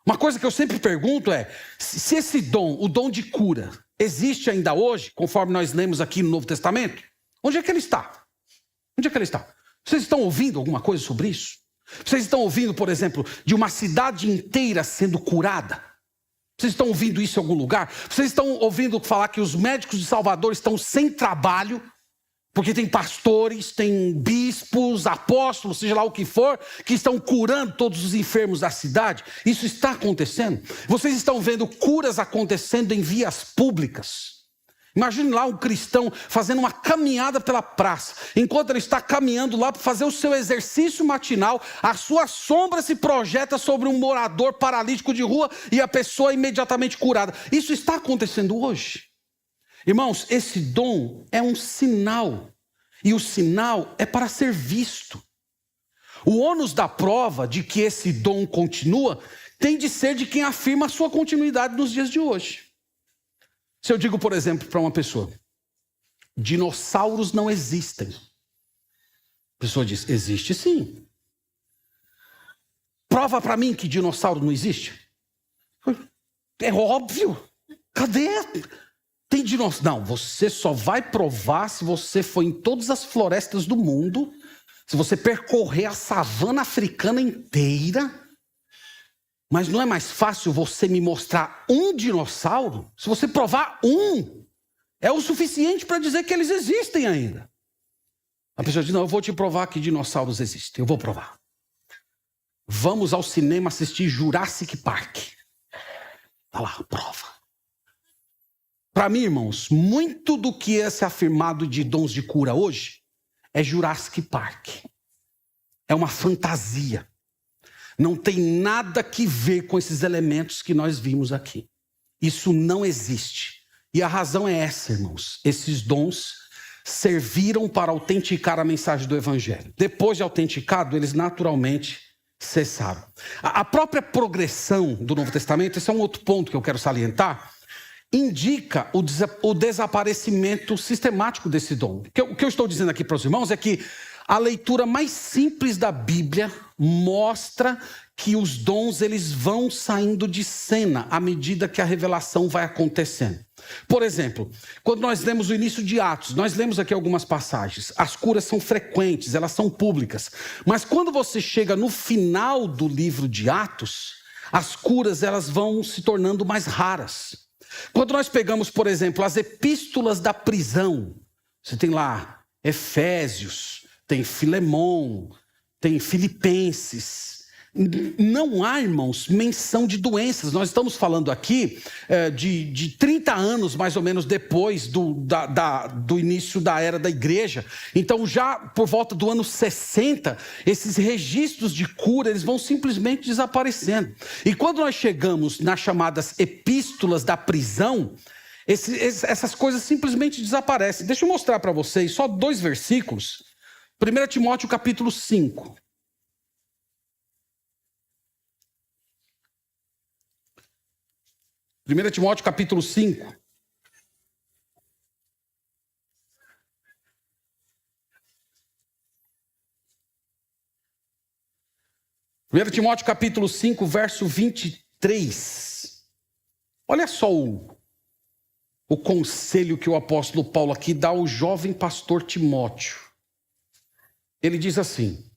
Uma coisa que eu sempre pergunto é, se esse dom, o dom de cura, existe ainda hoje, conforme nós lemos aqui no Novo Testamento, onde é que ele está? Onde é que ele está? Vocês estão ouvindo alguma coisa sobre isso? Vocês estão ouvindo, por exemplo, de uma cidade inteira sendo curada? Vocês estão ouvindo isso em algum lugar? Vocês estão ouvindo falar que os médicos de Salvador estão sem trabalho? Porque tem pastores, tem bispos, apóstolos, seja lá o que for, que estão curando todos os enfermos da cidade. Isso está acontecendo. Vocês estão vendo curas acontecendo em vias públicas. Imagine lá um cristão fazendo uma caminhada pela praça. Enquanto ele está caminhando lá para fazer o seu exercício matinal, a sua sombra se projeta sobre um morador paralítico de rua e a pessoa é imediatamente curada. Isso está acontecendo hoje. Irmãos, esse dom é um sinal, e o sinal é para ser visto. O ônus da prova de que esse dom continua tem de ser de quem afirma a sua continuidade nos dias de hoje. Se eu digo, por exemplo, para uma pessoa, dinossauros não existem. A pessoa diz, existe sim. Prova para mim que dinossauro não existe. É óbvio. Cadê? Tem dinossauro. Não, você só vai provar se você for em todas as florestas do mundo, se você percorrer a savana africana inteira. Mas não é mais fácil você me mostrar um dinossauro? Se você provar um, é o suficiente para dizer que eles existem ainda. A pessoa diz, não, eu vou te provar que dinossauros existem. Eu vou provar. Vamos ao cinema assistir Jurassic Park. Tá lá, prova. Para mim, irmãos, muito do que é se afirmado de dons de cura hoje é Jurassic Park. É uma fantasia. Não tem nada que ver com esses elementos que nós vimos aqui. Isso não existe. E a razão é essa, irmãos. Esses dons serviram para autenticar a mensagem do Evangelho. Depois de autenticado, eles naturalmente cessaram. A própria progressão do Novo Testamento, esse é um outro ponto que eu quero salientar, indica o desaparecimento sistemático desse dom. O que eu estou dizendo aqui para os irmãos é que a leitura mais simples da Bíblia mostra que os dons eles vão saindo de cena à medida que a revelação vai acontecendo. Por exemplo, quando nós lemos o início de Atos, nós lemos aqui algumas passagens. As curas são frequentes, elas são públicas. Mas quando você chega no final do livro de Atos, as curas elas vão se tornando mais raras. Quando nós pegamos, por exemplo, as epístolas da prisão, você tem lá Efésios, tem Filemon, tem Filipenses. Não há, irmãos, menção de doenças. Nós estamos falando aqui de 30 anos, mais ou menos, depois do início da era da igreja. Então, já por volta do ano 60, esses registros de cura, eles vão simplesmente desaparecendo. E quando nós chegamos nas chamadas epístolas da prisão, essas coisas simplesmente desaparecem. Deixa eu mostrar para vocês só 2 versículos. 1 Timóteo capítulo 5. 1 Timóteo capítulo 5. Primeiro Timóteo capítulo 5, verso 23. Olha só o conselho que o apóstolo Paulo aqui dá ao jovem pastor Timóteo. Ele diz assim: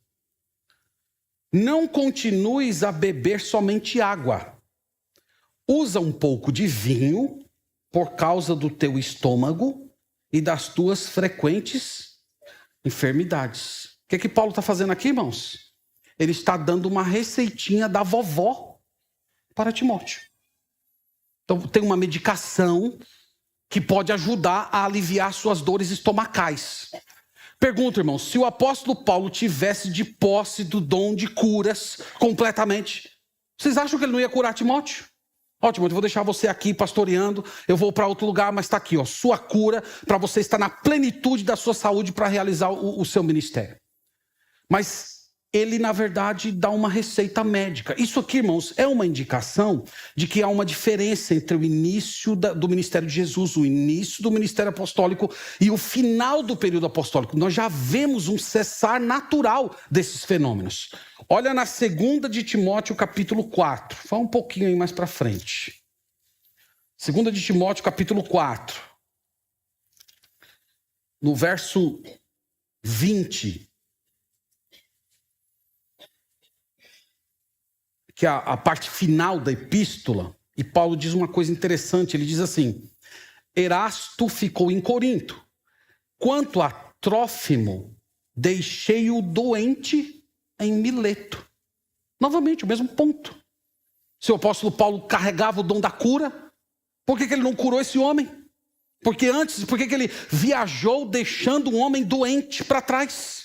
não continues a beber somente água. Usa um pouco de vinho por causa do teu estômago e das tuas frequentes enfermidades. O que Paulo está fazendo aqui, irmãos? Ele está dando uma receitinha da vovó para Timóteo. Então tem uma medicação que pode ajudar a aliviar suas dores estomacais. Pergunto, irmãos, se o apóstolo Paulo tivesse de posse do dom de curas completamente, vocês acham que ele não ia curar Timóteo? Ó, Timóteo, eu vou deixar você aqui pastoreando, eu vou para outro lugar, mas está aqui, ó, sua cura, para você estar na plenitude da sua saúde para realizar o seu ministério. Mas ele, na verdade, dá uma receita médica. Isso aqui, irmãos, é uma indicação de que há uma diferença entre o início do ministério de Jesus, o início do ministério apostólico e o final do período apostólico. Nós já vemos um cessar natural desses fenômenos. Olha na 2 de Timóteo, capítulo 4. Fala um pouquinho aí mais para frente. 2 de Timóteo, capítulo 4. No verso 20. Que é a parte final da epístola, E Paulo diz uma coisa interessante, ele diz assim: Erasto ficou em Corinto. Quanto a Trófimo, deixei-o doente em Mileto. Novamente, o mesmo ponto. Se o apóstolo Paulo carregava o dom da cura, por que ele não curou esse homem? Por que ele viajou deixando um homem doente para trás?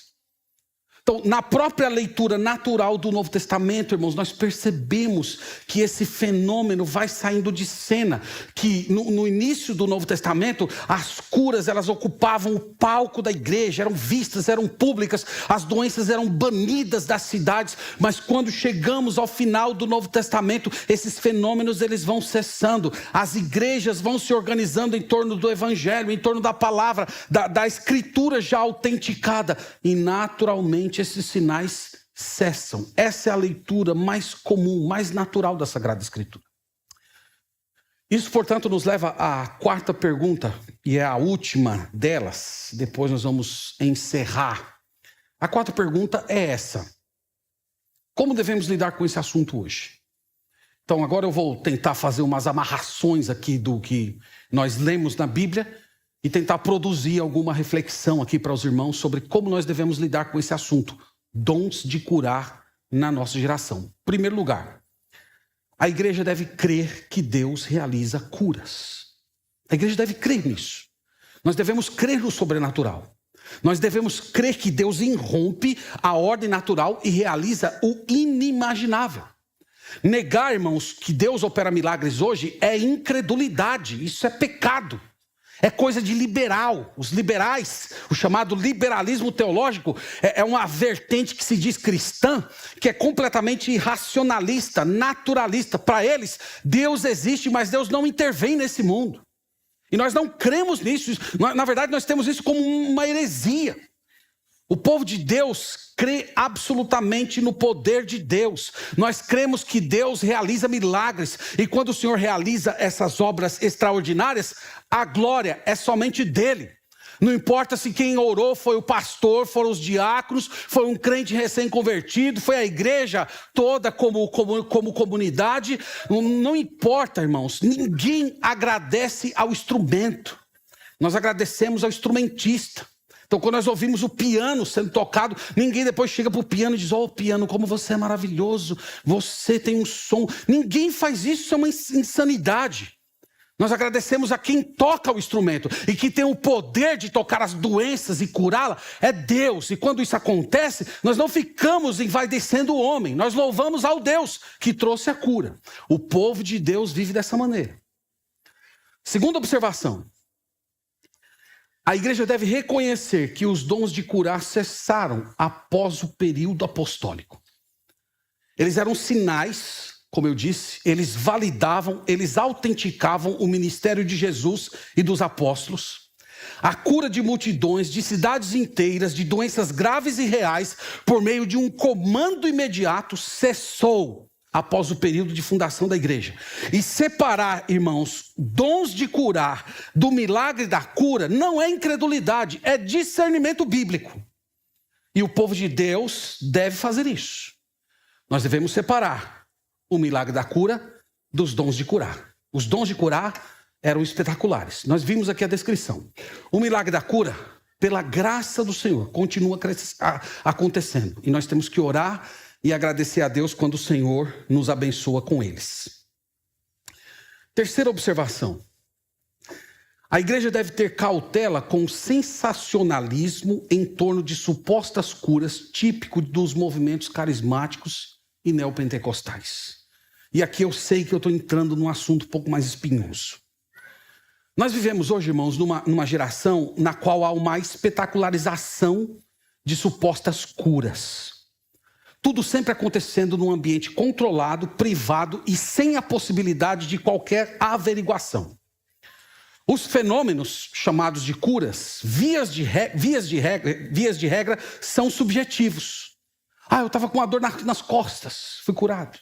Então, na própria leitura natural do Novo Testamento, irmãos, nós percebemos que esse fenômeno vai saindo de cena, que no início do Novo Testamento, as curas, elas ocupavam o palco da igreja, eram vistas, eram públicas, as doenças eram banidas das cidades, mas quando chegamos ao final do Novo Testamento, esses fenômenos, eles vão cessando, as igrejas vão se organizando em torno do Evangelho, em torno da palavra, da Escritura já autenticada, e naturalmente esses sinais cessam. Essa é a leitura mais comum, mais natural da Sagrada Escritura. Isso, portanto, nos leva à quarta pergunta, e é a última delas. Depois nós vamos encerrar. A quarta pergunta é essa: como devemos lidar com esse assunto hoje? Então, agora eu vou tentar fazer umas amarrações aqui do que nós lemos na Bíblia e tentar produzir alguma reflexão aqui para os irmãos sobre como nós devemos lidar com esse assunto, dons de curar na nossa geração. Em primeiro lugar, a igreja deve crer que Deus realiza curas. A igreja deve crer nisso. Nós devemos crer no sobrenatural. Nós devemos crer que Deus irrompe a ordem natural e realiza o inimaginável. Negar, irmãos, que Deus opera milagres hoje é incredulidade, isso é pecado. É coisa de liberal. Os liberais, o chamado liberalismo teológico, é uma vertente que se diz cristã, que é completamente irracionalista, naturalista. Para eles, Deus existe, mas Deus não intervém nesse mundo. E nós não cremos nisso. Na verdade, nós temos isso como uma heresia. O povo de Deus crê absolutamente no poder de Deus. Nós cremos que Deus realiza milagres. E quando o Senhor realiza essas obras extraordinárias, a glória é somente dele. Não importa se quem orou foi o pastor, foram os diáconos, foi um crente recém-convertido, foi a igreja toda como comunidade. Não importa, irmãos. Ninguém agradece ao instrumento. Nós agradecemos ao instrumentista. Então, quando nós ouvimos o piano sendo tocado, ninguém depois chega para o piano e diz: "Oh, piano, como você é maravilhoso, você tem um som." Ninguém faz isso, isso é uma insanidade. Nós agradecemos a quem toca o instrumento e que tem o poder de tocar as doenças e curá-la, é Deus. E quando isso acontece, nós não ficamos envaidecendo o homem, nós louvamos ao Deus que trouxe a cura. O povo de Deus vive dessa maneira. Segunda observação. A igreja deve reconhecer que os dons de curar cessaram após o período apostólico. Eles eram sinais, como eu disse, eles validavam, eles autenticavam o ministério de Jesus e dos apóstolos. A cura de multidões, de cidades inteiras, de doenças graves e reais, por meio de um comando imediato, cessou após o período de fundação da igreja. E separar, irmãos, dons de curar do milagre da cura não é incredulidade, é discernimento bíblico. E o povo de Deus deve fazer isso. Nós devemos separar o milagre da cura dos dons de curar. Os dons de curar eram espetaculares. Nós vimos aqui a descrição. O milagre da cura, pela graça do Senhor, continua acontecendo. E nós temos que orar e agradecer a Deus quando o Senhor nos abençoa com eles. Terceira observação. A igreja deve ter cautela com o sensacionalismo em torno de supostas curas típico dos movimentos carismáticos e neopentecostais. E aqui eu sei que eu estou entrando num assunto um pouco mais espinhoso. Nós vivemos hoje, irmãos, numa geração na qual há uma espetacularização de supostas curas. Tudo sempre acontecendo num ambiente controlado, privado e sem a possibilidade de qualquer averiguação. Os fenômenos chamados de curas, vias de regra, são subjetivos. Eu estava com uma dor nas costas, fui curado.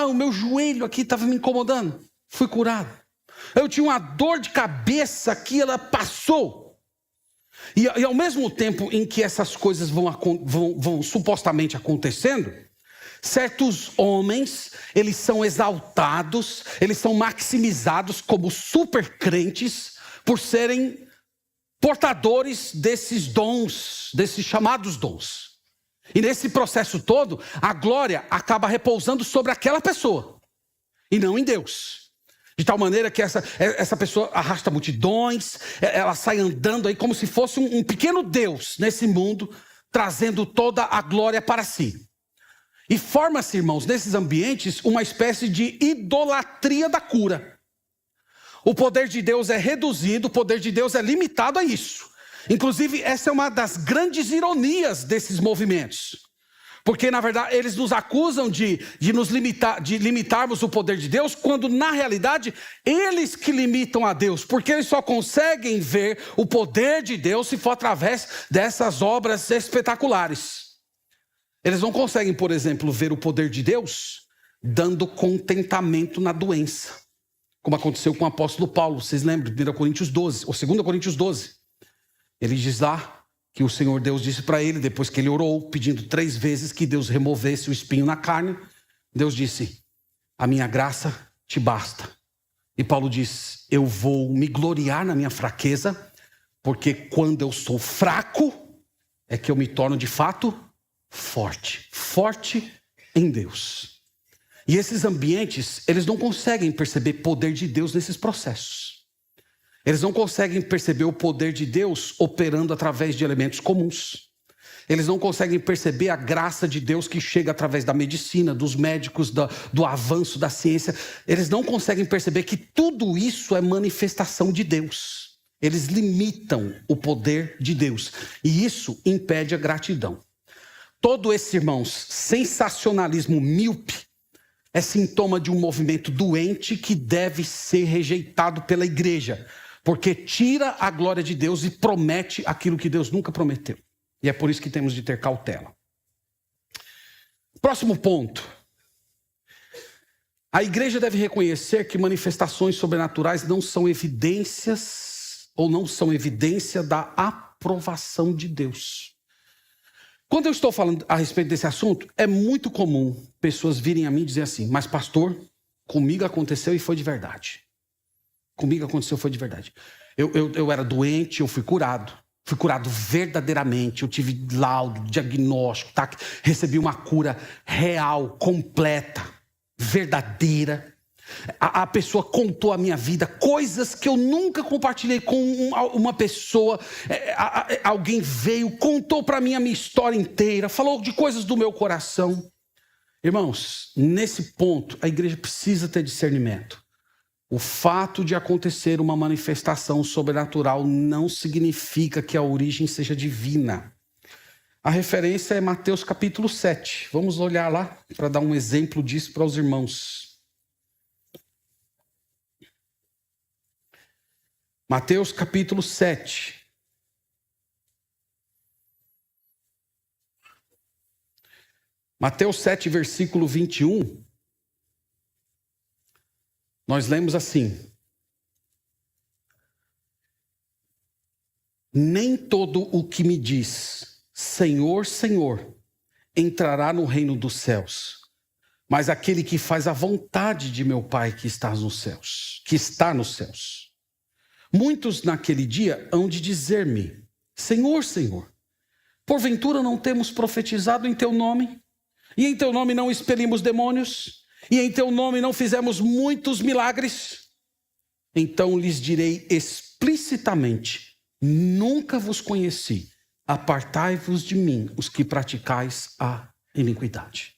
O meu joelho aqui estava me incomodando, fui curado. Eu tinha uma dor de cabeça aqui, ela passou. E ao mesmo tempo em que essas coisas vão supostamente acontecendo, Certos homens, eles são exaltados, eles são maximizados como super crentes por serem portadores desses dons, desses chamados dons. E nesse processo todo, a glória acaba repousando sobre aquela pessoa e não em Deus. De tal maneira que essa pessoa arrasta multidões, ela sai andando aí como se fosse um pequeno Deus nesse mundo, trazendo toda a glória para si. E forma-se, irmãos, nesses ambientes, uma espécie de idolatria da cura. O poder de Deus é reduzido, o poder de Deus é limitado a isso. Inclusive, essa é uma das grandes ironias desses movimentos. Porque, na verdade, eles nos acusam de limitarmos o poder de Deus, quando, na realidade, eles que limitam a Deus. Porque eles só conseguem ver o poder de Deus se for através dessas obras espetaculares. Eles não conseguem, por exemplo, ver o poder de Deus dando contentamento na doença. Como aconteceu com o apóstolo Paulo. Vocês lembram? 1 Coríntios 12, ou 2 Coríntios 12. Ele diz lá que o Senhor Deus disse para ele, depois que ele orou, pedindo 3 vezes que Deus removesse o espinho na carne. Deus disse, a minha graça te basta. E Paulo diz, eu vou me gloriar na minha fraqueza, porque quando eu sou fraco, é que eu me torno de fato forte. Forte em Deus. E esses ambientes, eles não conseguem perceber o poder de Deus nesses processos. Eles não conseguem perceber o poder de Deus operando através de elementos comuns. Eles não conseguem perceber a graça de Deus que chega através da medicina, dos médicos, do avanço da ciência. Eles não conseguem perceber que tudo isso é manifestação de Deus. Eles limitam o poder de Deus. E isso impede a gratidão. Todo esse, irmãos, sensacionalismo míope é sintoma de um movimento doente que deve ser rejeitado pela igreja, porque tira a glória de Deus e promete aquilo que Deus nunca prometeu. E é por isso que temos de ter cautela. Próximo ponto. A igreja deve reconhecer que manifestações sobrenaturais não são evidências ou não são evidência da aprovação de Deus. Quando eu estou falando a respeito desse assunto, é muito comum pessoas virem a mim e dizer assim, mas pastor, comigo aconteceu e foi de verdade. Comigo aconteceu e foi de verdade. Eu era doente, eu fui curado. Fui curado verdadeiramente. Eu tive laudo, diagnóstico, tá? Recebi uma cura real, completa, verdadeira. A pessoa contou a minha vida, coisas que eu nunca compartilhei com uma pessoa. Alguém veio, contou para mim a minha história inteira, falou de coisas do meu coração. Irmãos, nesse ponto, a igreja precisa ter discernimento. O fato de acontecer uma manifestação sobrenatural não significa que a origem seja divina. A referência é Mateus capítulo 7. Vamos olhar lá para dar um exemplo disso para os irmãos. Mateus capítulo 7. Mateus 7, versículo 21. Nós lemos assim: nem todo o que me diz, Senhor, Senhor, entrará no reino dos céus, mas aquele que faz a vontade de meu Pai que está nos céus. Muitos naquele dia hão de dizer-me, Senhor, Senhor, porventura não temos profetizado em teu nome? E em teu nome não expelimos demônios? E em teu nome não fizemos muitos milagres? Então lhes direi explicitamente, nunca vos conheci, apartai-vos de mim, os que praticais a iniquidade.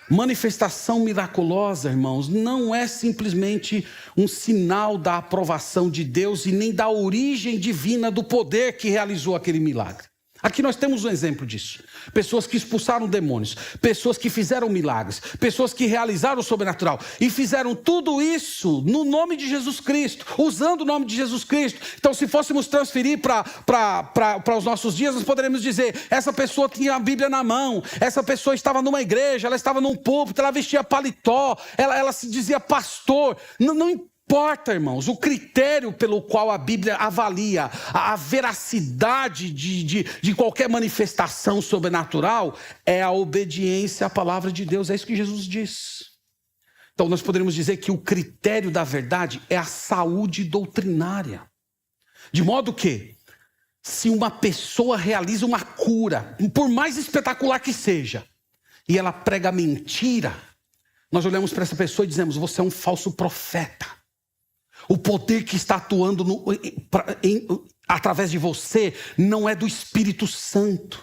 Manifestação miraculosa, irmãos, não é simplesmente um sinal da aprovação de Deus e nem da origem divina do poder que realizou aquele milagre. Aqui nós temos um exemplo disso. Pessoas que expulsaram demônios, pessoas que fizeram milagres, pessoas que realizaram o sobrenatural e fizeram tudo isso no nome de Jesus Cristo, usando o nome de Jesus Cristo. Então, se fôssemos transferir para os nossos dias, nós poderíamos dizer, essa pessoa tinha a Bíblia na mão, essa pessoa estava numa igreja, ela estava num púlpito, ela vestia paletó, ela se dizia pastor. Não importa importa, irmãos, o critério pelo qual a Bíblia avalia a veracidade de qualquer manifestação sobrenatural é a obediência à palavra de Deus. É isso que Jesus diz. Então nós poderíamos dizer que o critério da verdade é a saúde doutrinária. De modo que, se uma pessoa realiza uma cura, por mais espetacular que seja, e ela prega mentira, nós olhamos para essa pessoa e dizemos: você é um falso profeta. O poder que está atuando através de você não é do Espírito Santo,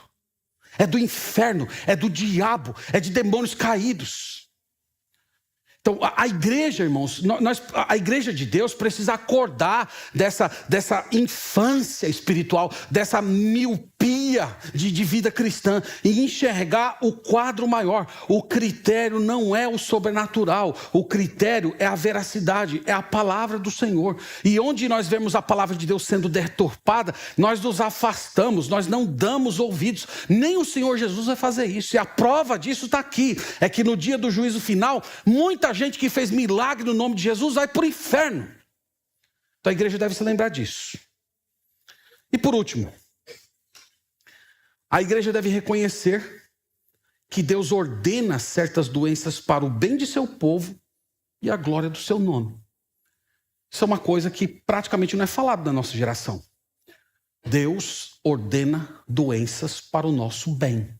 é do inferno, é do diabo, é de demônios caídos. Então, a igreja, irmãos, a igreja de Deus precisa acordar dessa infância espiritual, dessa miopia de vida cristã e enxergar o quadro maior. O critério não é o sobrenatural, o critério é a veracidade, é a palavra do Senhor. E onde nós vemos a palavra de Deus sendo deturpada, nós nos afastamos, nós não damos ouvidos. Nem o Senhor Jesus vai fazer isso. E a prova disso está aqui, é que no dia do juízo final, muita gente que fez milagre no nome de Jesus vai para o inferno. Então a igreja deve se lembrar disso. E por último, a igreja deve reconhecer que Deus ordena certas doenças para o bem de seu povo e a glória do seu nome. Isso é uma coisa que praticamente não é falado na nossa geração. Deus ordena doenças para o nosso bem.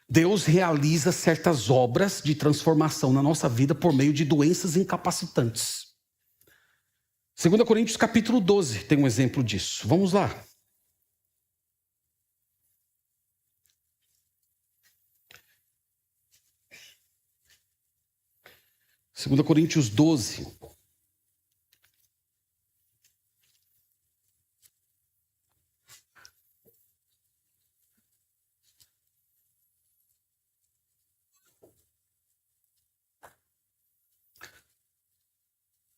Deus realiza certas obras de transformação na nossa vida por meio de doenças incapacitantes. 2 Coríntios capítulo 12 tem um exemplo disso. Vamos lá. Segunda Coríntios 12.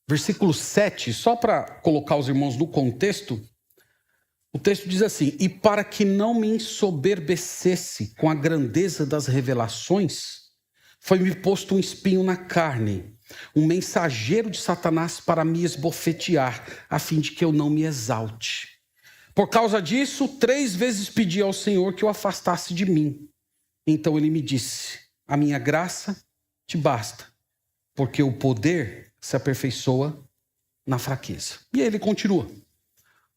Versículo 7, só para colocar os irmãos no contexto, o texto diz assim: e para que não me ensoberbecesse com a grandeza das revelações, foi-me posto um espinho na carne, um mensageiro de Satanás para me esbofetear, a fim de que eu não me exalte. Por causa disso, 3 vezes pedi ao Senhor que o afastasse de mim. Então ele me disse: a minha graça te basta, porque o poder se aperfeiçoa na fraqueza. E aí ele continua.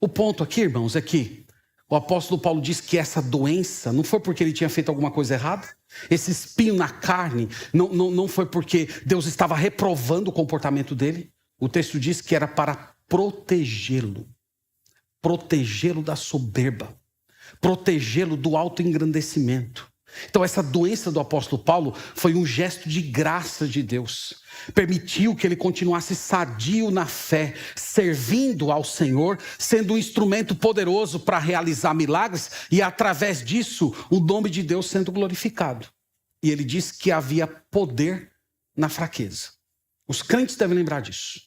O ponto aqui, irmãos, é que o apóstolo Paulo diz que essa doença não foi porque ele tinha feito alguma coisa errada. Esse espinho na carne não foi porque Deus estava reprovando o comportamento dele. O texto diz que era para protegê-lo. Protegê-lo da soberba. Protegê-lo do autoengrandecimento. Então essa doença do apóstolo Paulo foi um gesto de graça de Deus. Permitiu que ele continuasse sadio na fé, servindo ao Senhor, sendo um instrumento poderoso para realizar milagres e através disso o nome de Deus sendo glorificado. E ele diz que havia poder na fraqueza. Os crentes devem lembrar disso.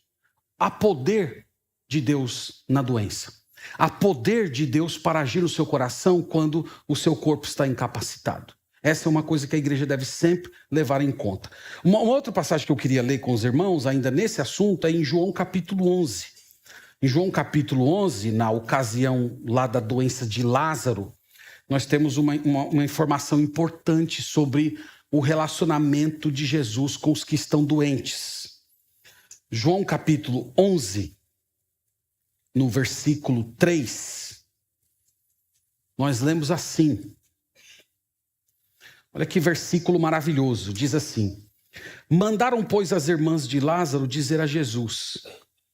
Há poder de Deus na doença. Há poder de Deus para agir no seu coração quando o seu corpo está incapacitado. Essa é uma coisa que a igreja deve sempre levar em conta. Uma outra passagem que eu queria ler com os irmãos, ainda nesse assunto, é em João capítulo 11. Em João capítulo 11, na ocasião lá da doença de Lázaro, nós temos uma informação importante sobre o relacionamento de Jesus com os que estão doentes. João capítulo 11, no versículo 3, nós lemos assim. Olha que versículo maravilhoso, diz assim: mandaram, pois, as irmãs de Lázaro dizer a Jesus: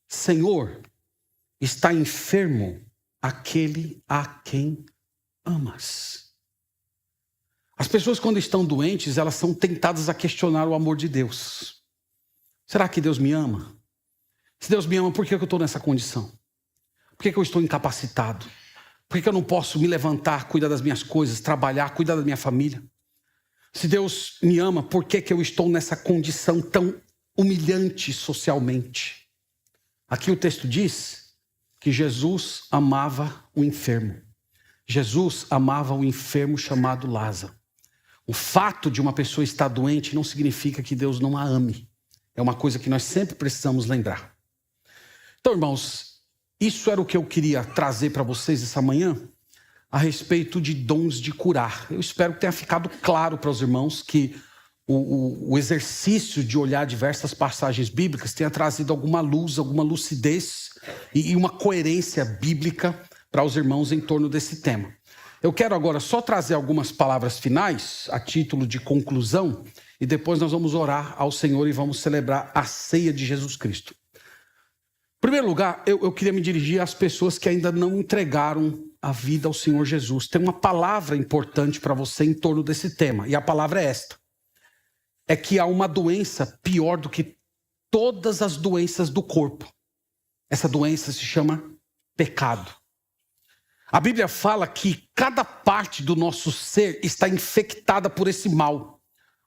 Senhor, está enfermo aquele a quem amas. As pessoas, quando estão doentes, elas são tentadas a questionar o amor de Deus. Será que Deus me ama? Se Deus me ama, por que eu estou nessa condição? Por que eu estou incapacitado? Por que eu não posso me levantar, cuidar das minhas coisas, trabalhar, cuidar da minha família? Se Deus me ama, por que eu estou nessa condição tão humilhante socialmente? Aqui o texto diz que Jesus amava o enfermo. Jesus amava o enfermo chamado Lázaro. O fato de uma pessoa estar doente não significa que Deus não a ame. É uma coisa que nós sempre precisamos lembrar. Então, irmãos, isso era o que eu queria trazer para vocês essa manhã, a respeito de dons de curar. Eu espero que tenha ficado claro para os irmãos que o exercício de olhar diversas passagens bíblicas tenha trazido alguma luz, alguma lucidez e uma coerência bíblica para os irmãos em torno desse tema. Eu quero agora só trazer algumas palavras finais, a título de conclusão, e depois nós vamos orar ao Senhor e vamos celebrar a ceia de Jesus Cristo. Em primeiro lugar, eu queria me dirigir às pessoas que ainda não entregaram a vida ao Senhor Jesus. Tem uma palavra importante para você em torno desse tema, e a palavra é esta. É que há uma doença pior do que todas as doenças do corpo. Essa doença se chama pecado. A Bíblia fala que cada parte do nosso ser está infectada por esse mal.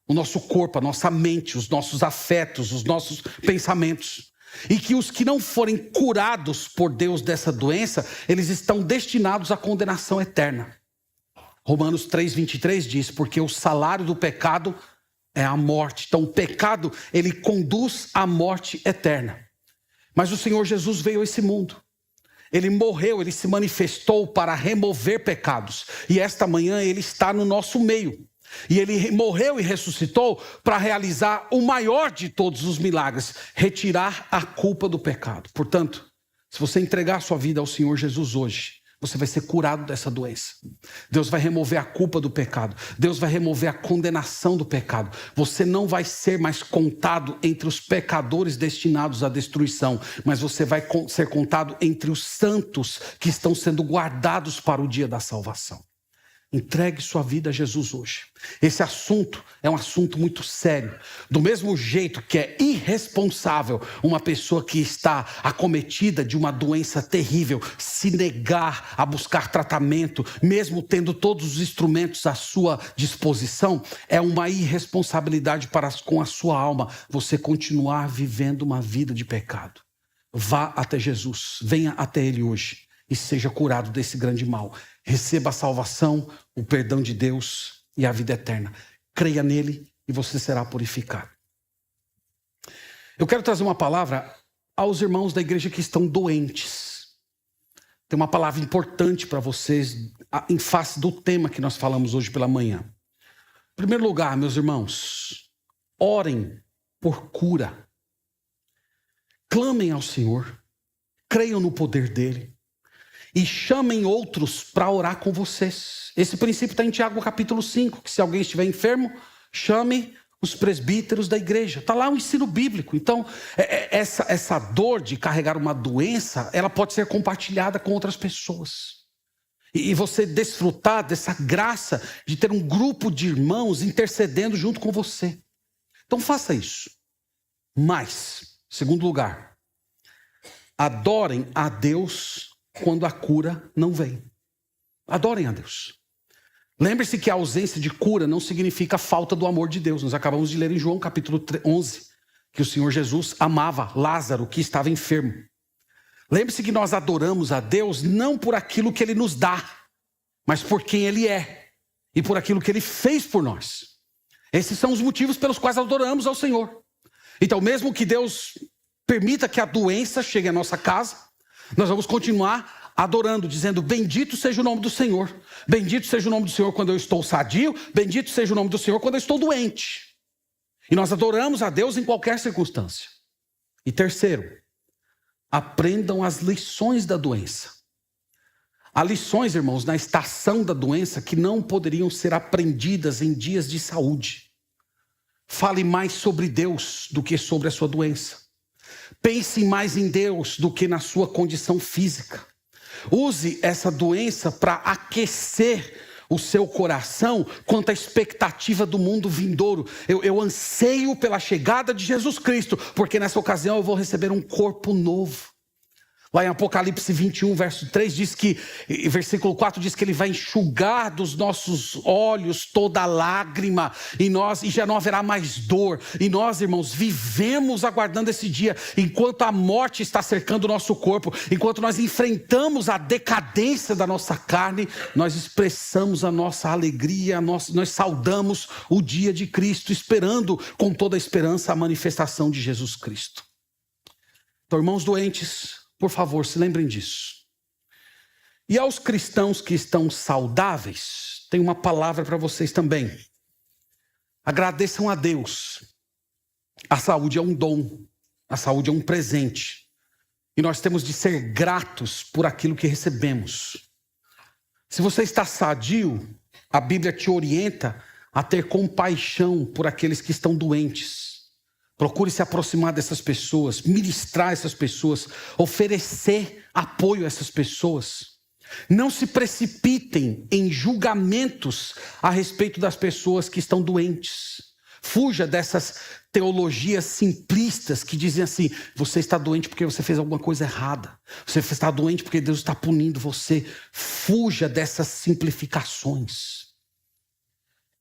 O nosso corpo, a nossa mente, os nossos afetos, os nossos pensamentos. E que os que não forem curados por Deus dessa doença, eles estão destinados à condenação eterna. Romanos 3:23 diz, porque o salário do pecado é a morte. Então o pecado, ele conduz à morte eterna. Mas o Senhor Jesus veio a esse mundo. Ele morreu, ele se manifestou para remover pecados. E esta manhã ele está no nosso meio. E ele morreu e ressuscitou para realizar o maior de todos os milagres, retirar a culpa do pecado. Portanto, se você entregar sua vida ao Senhor Jesus hoje, você vai ser curado dessa doença. Deus vai remover a culpa do pecado. Deus vai remover a condenação do pecado. Você não vai ser mais contado entre os pecadores destinados à destruição, mas você vai ser contado entre os santos que estão sendo guardados para o dia da salvação. Entregue sua vida a Jesus hoje. Esse assunto é um assunto muito sério. Do mesmo jeito que é irresponsável uma pessoa que está acometida de uma doença terrível se negar a buscar tratamento, mesmo tendo todos os instrumentos à sua disposição, é uma irresponsabilidade para com a sua alma você continuar vivendo uma vida de pecado. Vá até Jesus, venha até Ele hoje e seja curado desse grande mal. Receba a salvação, o perdão de Deus e a vida eterna. Creia nele e você será purificado. Eu quero trazer uma palavra aos irmãos da igreja que estão doentes. Tem uma palavra importante para vocês em face do tema que nós falamos hoje pela manhã. Em primeiro lugar, meus irmãos, orem por cura. Clamem ao Senhor, creiam no poder dele. E chamem outros para orar com vocês. Esse princípio está em Tiago capítulo 5, que se alguém estiver enfermo, chame os presbíteros da igreja. Está lá o ensino bíblico. Então, essa dor de carregar uma doença, ela pode ser compartilhada com outras pessoas. E você desfrutar dessa graça de ter um grupo de irmãos intercedendo junto com você. Então faça isso. Mas, segundo lugar, adorem a Deus quando a cura não vem. Adorem a Deus. Lembre-se que a ausência de cura não significa falta do amor de Deus. Nós acabamos de ler em João capítulo 11, que o Senhor Jesus amava Lázaro, que estava enfermo. Lembre-se que nós adoramos a Deus não por aquilo que Ele nos dá, mas por quem Ele é e por aquilo que Ele fez por nós. Esses são os motivos pelos quais adoramos ao Senhor. Então, mesmo que Deus permita que a doença chegue à nossa casa, nós vamos continuar adorando, dizendo, bendito seja o nome do Senhor. Bendito seja o nome do Senhor quando eu estou sadio. Bendito seja o nome do Senhor quando eu estou doente. E nós adoramos a Deus em qualquer circunstância. E terceiro, aprendam as lições da doença. Há lições, irmãos, na estação da doença que não poderiam ser aprendidas em dias de saúde. Fale mais sobre Deus do que sobre a sua doença. Pense mais em Deus do que na sua condição física. Use essa doença para aquecer o seu coração quanto à expectativa do mundo vindouro. Eu anseio pela chegada de Jesus Cristo, porque nessa ocasião eu vou receber um corpo novo. Lá em Apocalipse 21, verso 3, diz que, versículo 4 diz que Ele vai enxugar dos nossos olhos toda lágrima, e já não haverá mais dor. E nós, irmãos, vivemos aguardando esse dia, enquanto a morte está cercando o nosso corpo, enquanto nós enfrentamos a decadência da nossa carne, nós expressamos a nossa alegria, nós saudamos o dia de Cristo, esperando com toda a esperança a manifestação de Jesus Cristo. Então, irmãos doentes, Por favor, se lembrem disso. E aos cristãos que estão saudáveis, tem uma palavra para vocês também. Agradeçam a Deus. A saúde é um dom, a saúde é um presente. E nós temos de ser gratos por aquilo que recebemos. Se você está sadio, a Bíblia te orienta a ter compaixão por aqueles que estão doentes. Procure se aproximar dessas pessoas, ministrar essas pessoas, oferecer apoio a essas pessoas. Não se precipitem em julgamentos a respeito das pessoas que estão doentes. Fuja dessas teologias simplistas que dizem assim: você está doente porque você fez alguma coisa errada. Você está doente porque Deus está punindo você. Fuja dessas simplificações.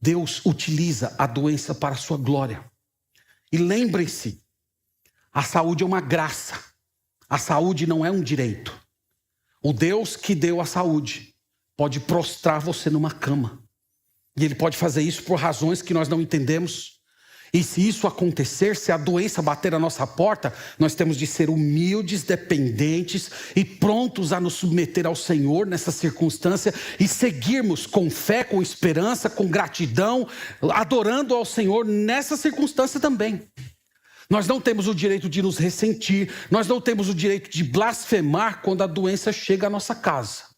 Deus utiliza a doença para a sua glória. E lembrem-se, a saúde é uma graça. A saúde não é um direito. O Deus que deu a saúde pode prostrar você numa cama. E Ele pode fazer isso por razões que nós não entendemos. E se isso acontecer, se a doença bater a nossa porta, nós temos de ser humildes, dependentes e prontos a nos submeter ao Senhor nessa circunstância e seguirmos com fé, com esperança, com gratidão, adorando ao Senhor nessa circunstância também. Nós não temos o direito de nos ressentir, nós não temos o direito de blasfemar quando a doença chega à nossa casa.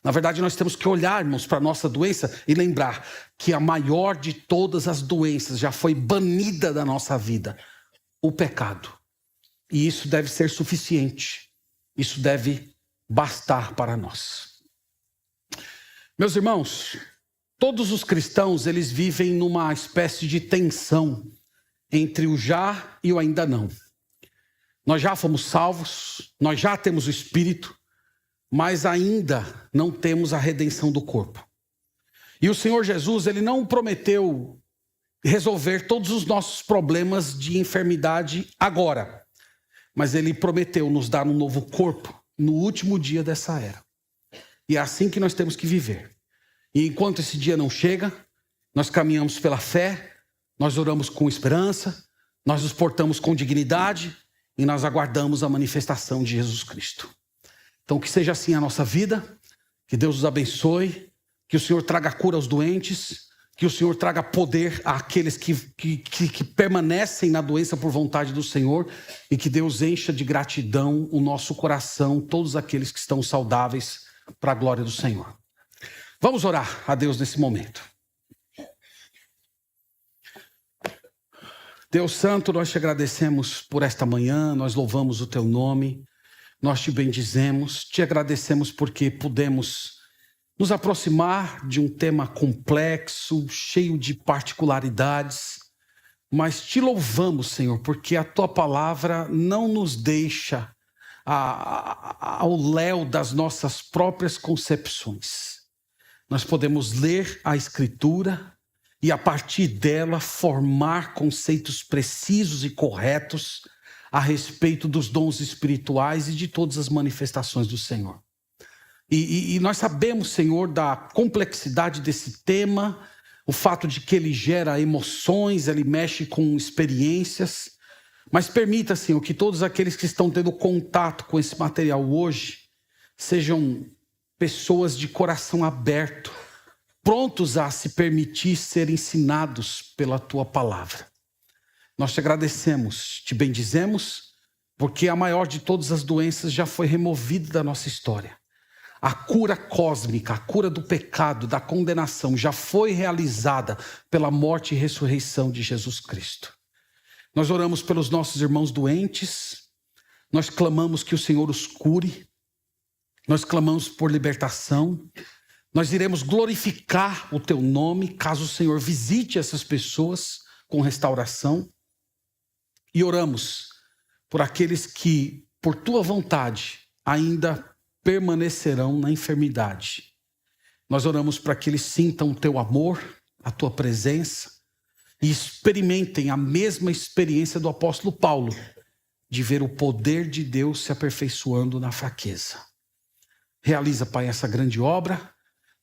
Na verdade, nós temos que olharmos para a nossa doença e lembrar que a maior de todas as doenças já foi banida da nossa vida, o pecado. E isso deve ser suficiente, isso deve bastar para nós. Meus irmãos, todos os cristãos, eles vivem numa espécie de tensão entre o já e o ainda não. Nós já fomos salvos, nós já temos o Espírito, mas ainda não temos a redenção do corpo. E o Senhor Jesus, Ele não prometeu resolver todos os nossos problemas de enfermidade agora, mas Ele prometeu nos dar um novo corpo no último dia dessa era. E é assim que nós temos que viver. E enquanto esse dia não chega, nós caminhamos pela fé, nós oramos com esperança, nós nos portamos com dignidade e nós aguardamos a manifestação de Jesus Cristo. Então, que seja assim a nossa vida, que Deus nos abençoe, que o Senhor traga cura aos doentes, que o Senhor traga poder àqueles que permanecem na doença por vontade do Senhor e que Deus encha de gratidão o nosso coração, todos aqueles que estão saudáveis para a glória do Senhor. Vamos orar a Deus nesse momento. Deus Santo, nós te agradecemos por esta manhã, nós louvamos o teu nome. Nós te bendizemos, te agradecemos porque pudemos nos aproximar de um tema complexo, cheio de particularidades, mas te louvamos, Senhor, porque a tua palavra não nos deixa ao léu das nossas próprias concepções. Nós podemos ler a Escritura e, a partir dela, formar conceitos precisos e corretos a respeito dos dons espirituais e de todas as manifestações do Senhor. E nós sabemos, Senhor, da complexidade desse tema, o fato de que ele gera emoções, ele mexe com experiências, mas permita, Senhor, que todos aqueles que estão tendo contato com esse material hoje sejam pessoas de coração aberto, prontos a se permitir ser ensinados pela tua palavra. Nós te agradecemos, te bendizemos, porque a maior de todas as doenças já foi removida da nossa história. A cura cósmica, a cura do pecado, da condenação, já foi realizada pela morte e ressurreição de Jesus Cristo. Nós oramos pelos nossos irmãos doentes, nós clamamos que o Senhor os cure, nós clamamos por libertação, nós iremos glorificar o teu nome, caso o Senhor visite essas pessoas com restauração. E oramos por aqueles que, por tua vontade, ainda permanecerão na enfermidade. Nós oramos para que eles sintam o teu amor, a tua presença e experimentem a mesma experiência do apóstolo Paulo, de ver o poder de Deus se aperfeiçoando na fraqueza. Realiza, Pai, essa grande obra.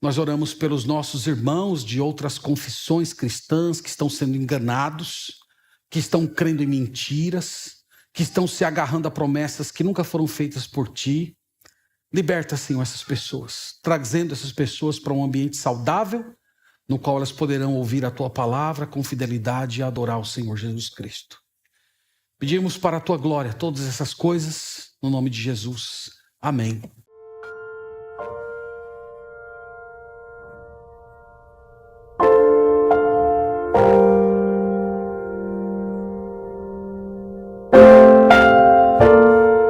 Nós oramos pelos nossos irmãos de outras confissões cristãs que estão sendo enganados, que estão crendo em mentiras, que estão se agarrando a promessas que nunca foram feitas por ti. Liberta, Senhor, essas pessoas, trazendo essas pessoas para um ambiente saudável, no qual elas poderão ouvir a tua palavra com fidelidade e adorar o Senhor Jesus Cristo. Pedimos para a tua glória todas essas coisas, no nome de Jesus. Amém